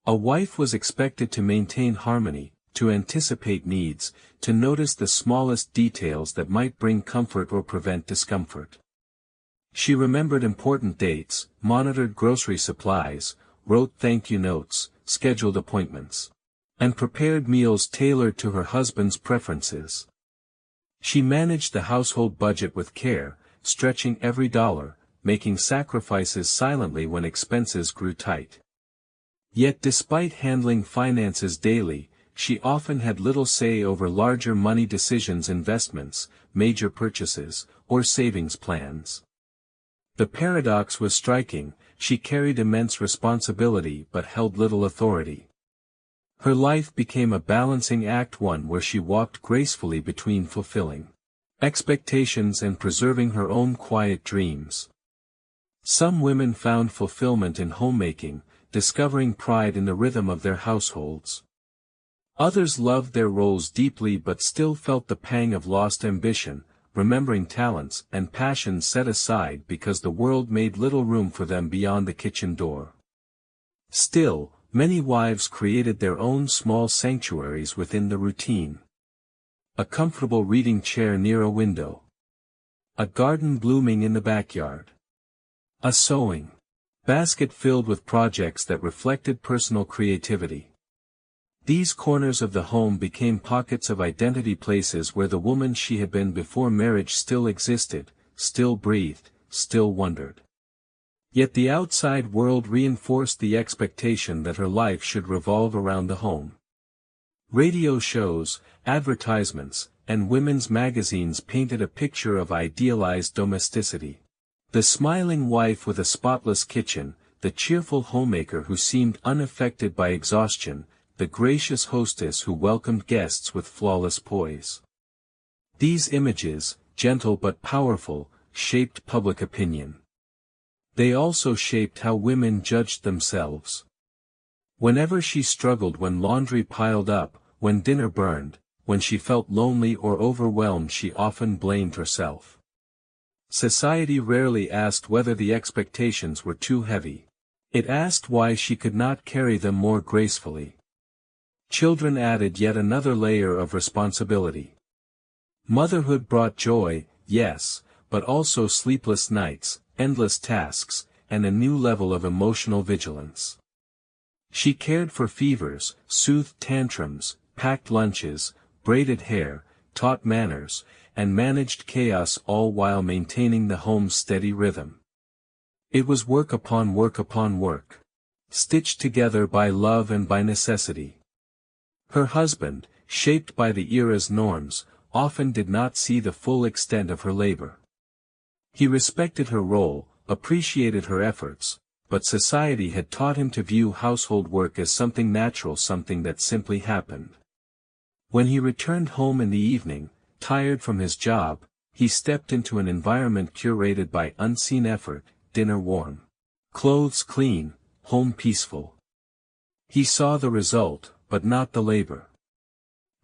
A wife was expected to maintain harmony, to anticipate needs, to notice the smallest details that might bring comfort or prevent discomfort. She remembered important dates, monitored grocery supplies, wrote thank you notes, scheduled appointments, and prepared meals tailored to her husband's preferences. She managed the household budget with care, stretching every dollar, making sacrifices silently when expenses grew tight. Yet despite handling finances daily, she often had little say over larger money decisions, investments, major purchases, or savings plans. The paradox was striking: she carried immense responsibility but held little authority. Her life became a balancing act, one where she walked gracefully between fulfilling expectations and preserving her own quiet dreams. Some women found fulfillment in homemaking, discovering pride in the rhythm of their households. Others loved their roles deeply but still felt the pang of lost ambition, remembering talents and passions set aside because the world made little room for them beyond the kitchen door. Still, many wives created their own small sanctuaries within the routine. A comfortable reading chair near a window. A garden blooming in the backyard. A sewing basket filled with projects that reflected personal creativity. These corners of the home became pockets of identity, places where the woman she had been before marriage still existed, still breathed, still wondered. Yet the outside world reinforced the expectation that her life should revolve around the home. Radio shows, advertisements, and women's magazines painted a picture of idealized domesticity. The smiling wife with a spotless kitchen, the cheerful homemaker who seemed unaffected by exhaustion, the gracious hostess who welcomed guests with flawless poise. These images, gentle but powerful, shaped public opinion. They also shaped how women judged themselves. Whenever she struggled, when laundry piled up, when dinner burned, when she felt lonely or overwhelmed, she often blamed herself. Society rarely asked whether the expectations were too heavy. It asked why she could not carry them more gracefully. Children added yet another layer of responsibility. Motherhood brought joy, yes, but also sleepless nights, endless tasks, and a new level of emotional vigilance. She cared for fevers, soothed tantrums, packed lunches, braided hair, taught manners, and managed chaos, all while maintaining the home's steady rhythm. It was work upon work, stitched together by love and by necessity. Her husband, shaped by the era's norms, often did not see the full extent of her labor. He respected her role, appreciated her efforts, but society had taught him to view household work as something natural, something that simply happened. When he returned home in the evening, tired from his job, he stepped into an environment curated by unseen effort: dinner warm, clothes clean, home peaceful. He saw the result, but not the labor.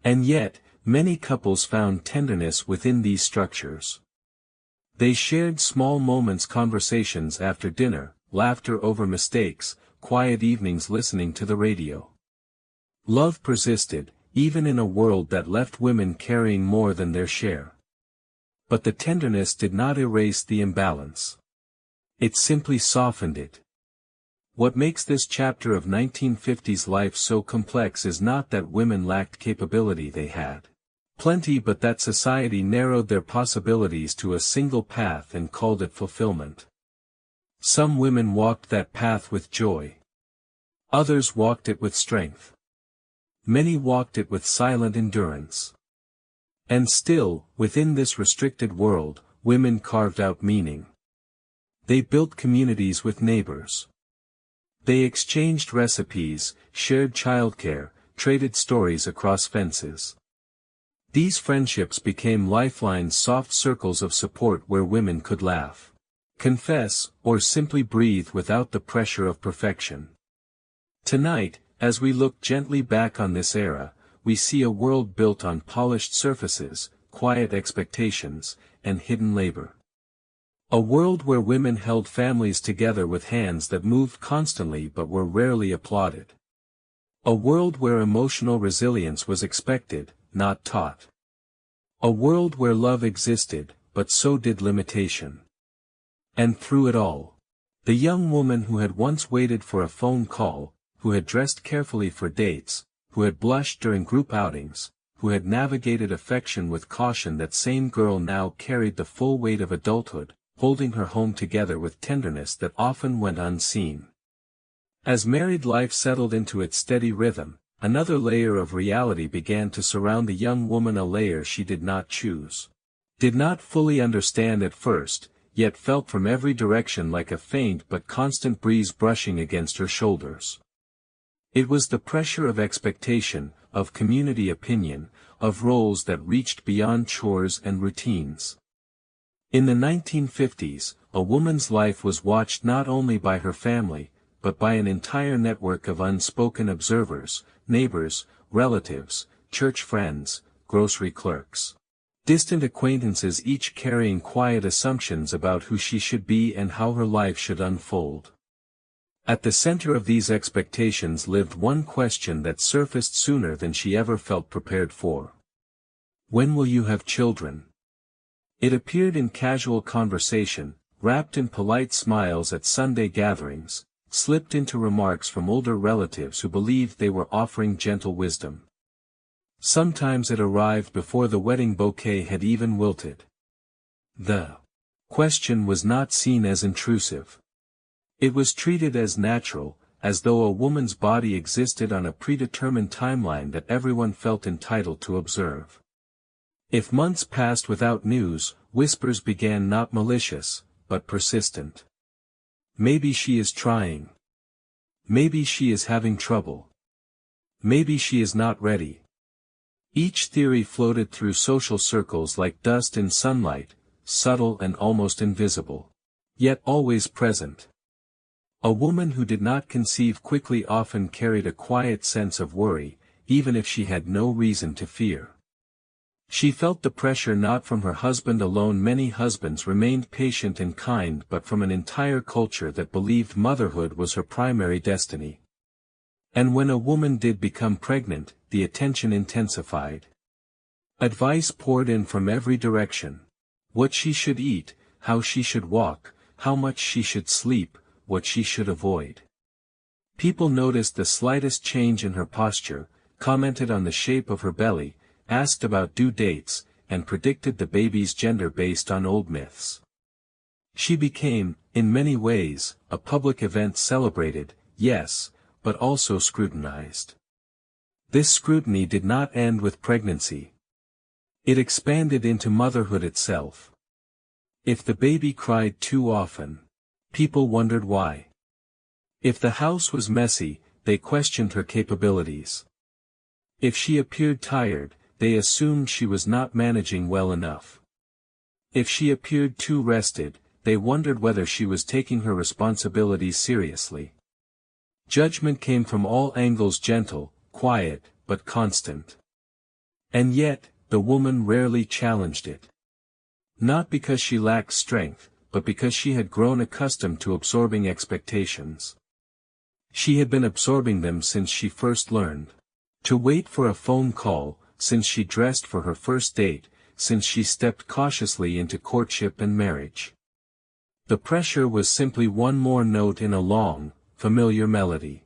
And yet, many couples found tenderness within these structures. They shared small moments, conversations after dinner, laughter over mistakes, quiet evenings listening to the radio. Love persisted, even in a world that left women carrying more than their share. But the tenderness did not erase the imbalance. It simply softened it. What makes this chapter of 1950s life so complex is not that women lacked capability, they had plenty, but that society narrowed their possibilities to a single path and called it fulfillment. Some women walked that path with joy. Others walked it with strength. Many walked it with silent endurance. And still, within this restricted world, women carved out meaning. They built communities with neighbors. They exchanged recipes, shared childcare, traded stories across fences. These friendships became lifelines, soft circles of support where women could laugh, confess, or simply breathe without the pressure of perfection. Tonight, As we look gently back on this era, we see a world built on polished surfaces, quiet expectations, and hidden labor. A world where women held families together with hands that moved constantly but were rarely applauded. A world where emotional resilience was expected, not taught. A world where love existed, but so did limitation. And through it all, the young woman who had once waited for a phone call, who had dressed carefully for dates, who had blushed during group outings, who had navigated affection with caution, that same girl now carried the full weight of adulthood, holding her home together with tenderness that often went unseen. As married life settled into its steady rhythm, another layer of reality began to surround the young woman, a layer she did not choose. Did not fully understand at first, yet felt from every direction like a faint but constant breeze brushing against her shoulders. It was the pressure of expectation, of community opinion, of roles that reached beyond chores and routines. In the 1950s, a woman's life was watched not only by her family, but by an entire network of unspoken observers, neighbors, relatives, church friends, grocery clerks. Distant acquaintances, each carrying quiet assumptions about who she should be and how her life should unfold. At the center of these expectations lived one question that surfaced sooner than she ever felt prepared for. When will you have children? It appeared in casual conversation, wrapped in polite smiles at Sunday gatherings, slipped into remarks from older relatives who believed they were offering gentle wisdom. Sometimes it arrived before the wedding bouquet had even wilted. The question was not seen as intrusive. It was treated as natural, as though a woman's body existed on a predetermined timeline that everyone felt entitled to observe. If months passed without news, whispers began, not malicious, but persistent. Maybe she is trying. Maybe she is having trouble. Maybe she is not ready. Each theory floated through social circles like dust in sunlight, subtle and almost invisible. Yet always present. A woman who did not conceive quickly often carried a quiet sense of worry, even if she had no reason to fear. She felt the pressure not from her husband alone. Many husbands remained patient and kind, but from an entire culture that believed motherhood was her primary destiny. And when a woman did become pregnant, the attention intensified. Advice poured in from every direction. What she should eat, how she should walk, how much she should sleep, what she should avoid. People noticed the slightest change in her posture, commented on the shape of her belly, asked about due dates, and predicted the baby's gender based on old myths. She became, in many ways, a public event, celebrated, yes, but also scrutinized. This scrutiny did not end with pregnancy. It expanded into motherhood itself. If the baby cried too often, people wondered why. If the house was messy, they questioned her capabilities. If she appeared tired, they assumed she was not managing well enough. If she appeared too rested, they wondered whether she was taking her responsibilities seriously. Judgment came from all angles, gentle, quiet, but constant. And yet, the woman rarely challenged it. Not because she lacked strength, but because she had grown accustomed to absorbing expectations. She had been absorbing them since she first learned to wait for a phone call, since she dressed for her first date, since she stepped cautiously into courtship and marriage. The pressure was simply one more note in a long, familiar melody.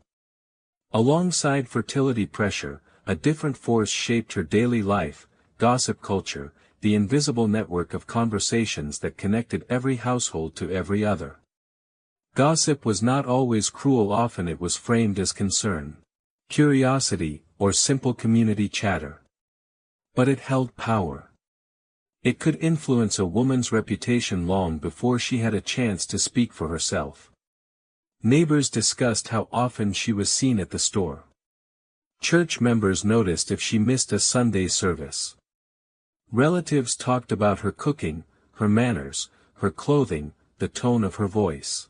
Alongside fertility pressure, a different force shaped her daily life: gossip culture, the invisible network of conversations that connected every household to every other. Gossip was not always cruel. Often it was framed as concern, curiosity, or simple community chatter. But it held power. It could influence a woman's reputation long before she had a chance to speak for herself. Neighbors discussed how often she was seen at the store. Church members noticed if she missed a Sunday service. Relatives talked about her cooking, her manners, her clothing, the tone of her voice.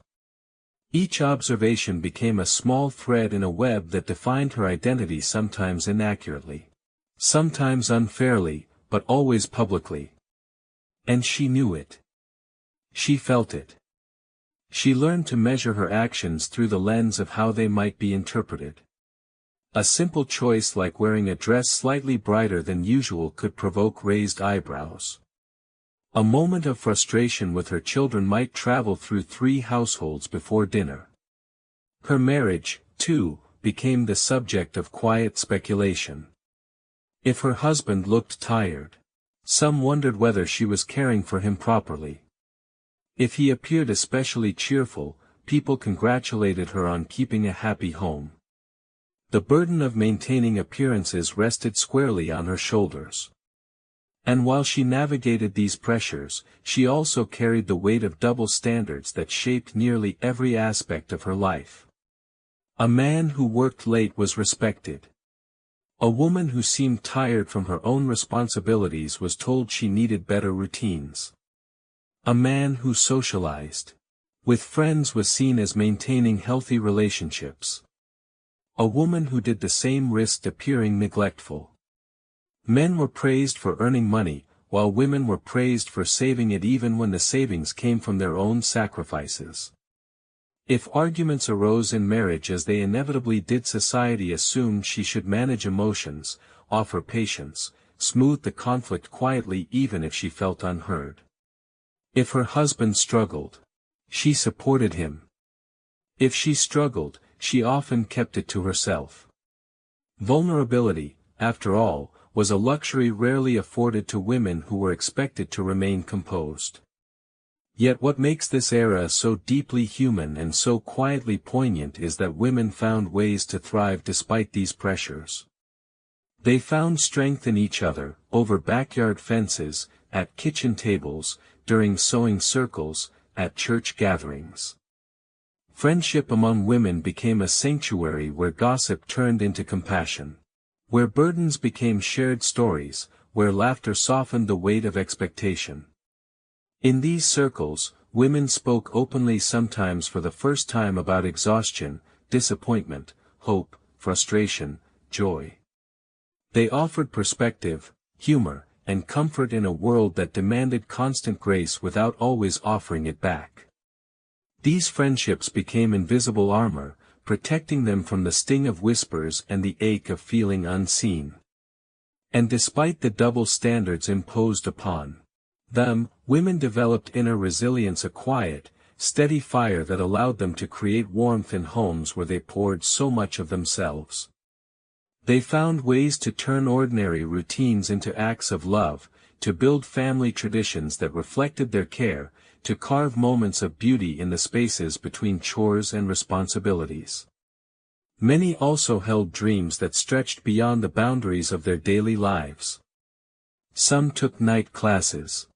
Each observation became a small thread in a web that defined her identity, sometimes inaccurately, sometimes unfairly, but always publicly. And she knew it. She felt it. She learned to measure her actions through the lens of how they might be interpreted. A simple choice like wearing a dress slightly brighter than usual could provoke raised eyebrows. A moment of frustration with her children might travel through 3 households before dinner. Her marriage, too, became the subject of quiet speculation. If her husband looked tired, some wondered whether she was caring for him properly. If he appeared especially cheerful, people congratulated her on keeping a happy home. The burden of maintaining appearances rested squarely on her shoulders. And while she navigated these pressures, she also carried the weight of double standards that shaped nearly every aspect of her life. A man who worked late was respected. A woman who seemed tired from her own responsibilities was told she needed better routines. A man who socialized with friends was seen as maintaining healthy relationships. A woman who did the same risked appearing neglectful. Men were praised for earning money, while women were praised for saving it, even when the savings came from their own sacrifices. If arguments arose in marriage, as they inevitably did, society assumed she should manage emotions, offer patience, smooth the conflict quietly even if she felt unheard. If her husband struggled, she supported him. If she struggled, she often kept it to herself. Vulnerability, after all, was a luxury rarely afforded to women who were expected to remain composed. Yet what makes this era so deeply human and so quietly poignant is that women found ways to thrive despite these pressures. They found strength in each other, over backyard fences, at kitchen tables, during sewing circles, at church gatherings. Friendship among women became a sanctuary where gossip turned into compassion, where burdens became shared stories, where laughter softened the weight of expectation. In these circles, women spoke openly, sometimes for the first time, about exhaustion, disappointment, hope, frustration, joy. They offered perspective, humor, and comfort in a world that demanded constant grace without always offering it back. These friendships became invisible armor, protecting them from the sting of whispers and the ache of feeling unseen. And despite the double standards imposed upon them, women developed inner resilience, a quiet, steady fire that allowed them to create warmth in homes where they poured so much of themselves. They found ways to turn ordinary routines into acts of love, to build family traditions that reflected their care, to carve moments of beauty in the spaces between chores and responsibilities. Many also held dreams that stretched beyond the boundaries of their daily lives. Some took night classes.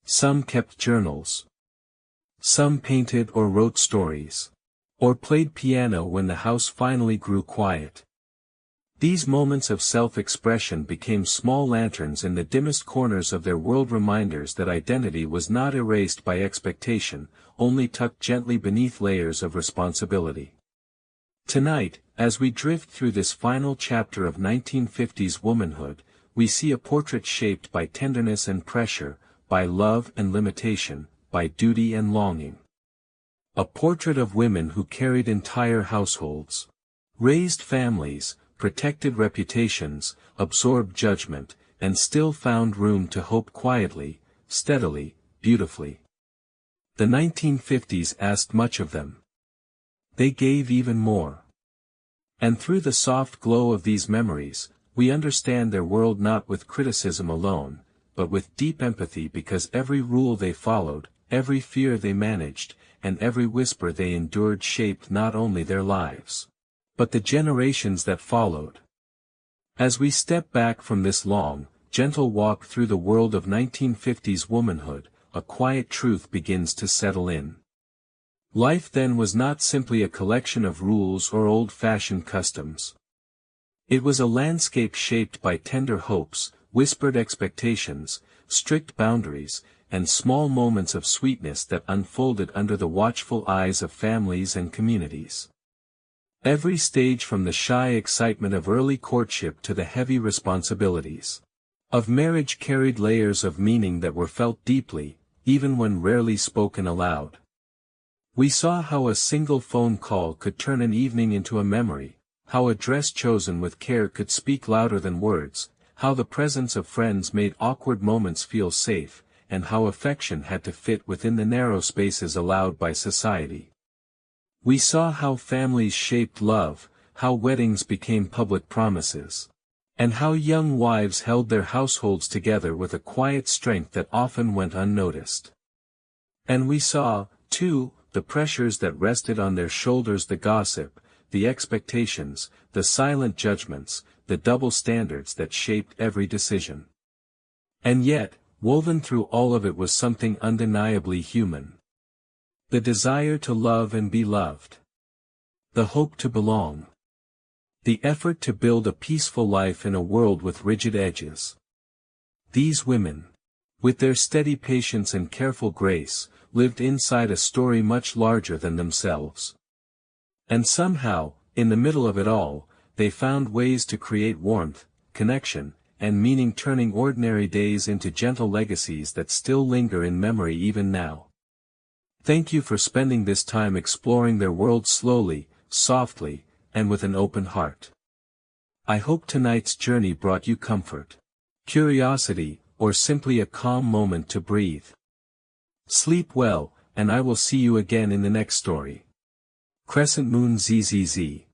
Some kept journals. Some painted or wrote stories, or played piano when the house finally grew quiet. These moments of self-expression became small lanterns in the dimmest corners of their world, reminders that identity was not erased by expectation, only tucked gently beneath layers of responsibility. Tonight, as we drift through this final chapter of 1950s womanhood, we see a portrait shaped by tenderness and pressure, by love and limitation, by duty and longing. A portrait of women who carried entire households, raised families, protected reputations, absorbed judgment, and still found room to hope quietly, steadily, beautifully. The 1950s asked much of them. They gave even more. And through the soft glow of these memories, we understand their world not with criticism alone, but with deep empathy, because every rule they followed, every fear they managed, and every whisper they endured shaped not only their lives, but the generations that followed. As we step back from this long, gentle walk through the world of 1950s womanhood, a quiet truth begins to settle in. Life then was not simply a collection of rules or old-fashioned customs. It was a landscape shaped by tender hopes, whispered expectations, strict boundaries, and small moments of sweetness that unfolded under the watchful eyes of families and communities. Every stage from the shy excitement of early courtship to the heavy responsibilities of marriage carried layers of meaning that were felt deeply, even when rarely spoken aloud. We saw how a single phone call could turn an evening into a memory, how a dress chosen with care could speak louder than words, how the presence of friends made awkward moments feel safe, and how affection had to fit within the narrow spaces allowed by society. We saw how families shaped love, how weddings became public promises, and how young wives held their households together with a quiet strength that often went unnoticed. And we saw, too, the pressures that rested on their shoulders, the gossip, the expectations, the silent judgments, the double standards that shaped every decision. And yet, woven through all of it was something undeniably human. The desire to love and be loved. The hope to belong. The effort to build a peaceful life in a world with rigid edges. These women, with their steady patience and careful grace, lived inside a story much larger than themselves. And somehow, in the middle of it all, they found ways to create warmth, connection, and meaning, turning ordinary days into gentle legacies that still linger in memory even now. Thank you for spending this time exploring their world slowly, softly, and with an open heart. I hope tonight's journey brought you comfort, curiosity, or simply a calm moment to breathe. Sleep well, and I will see you again in the next story. Crescent Moon ZZZ.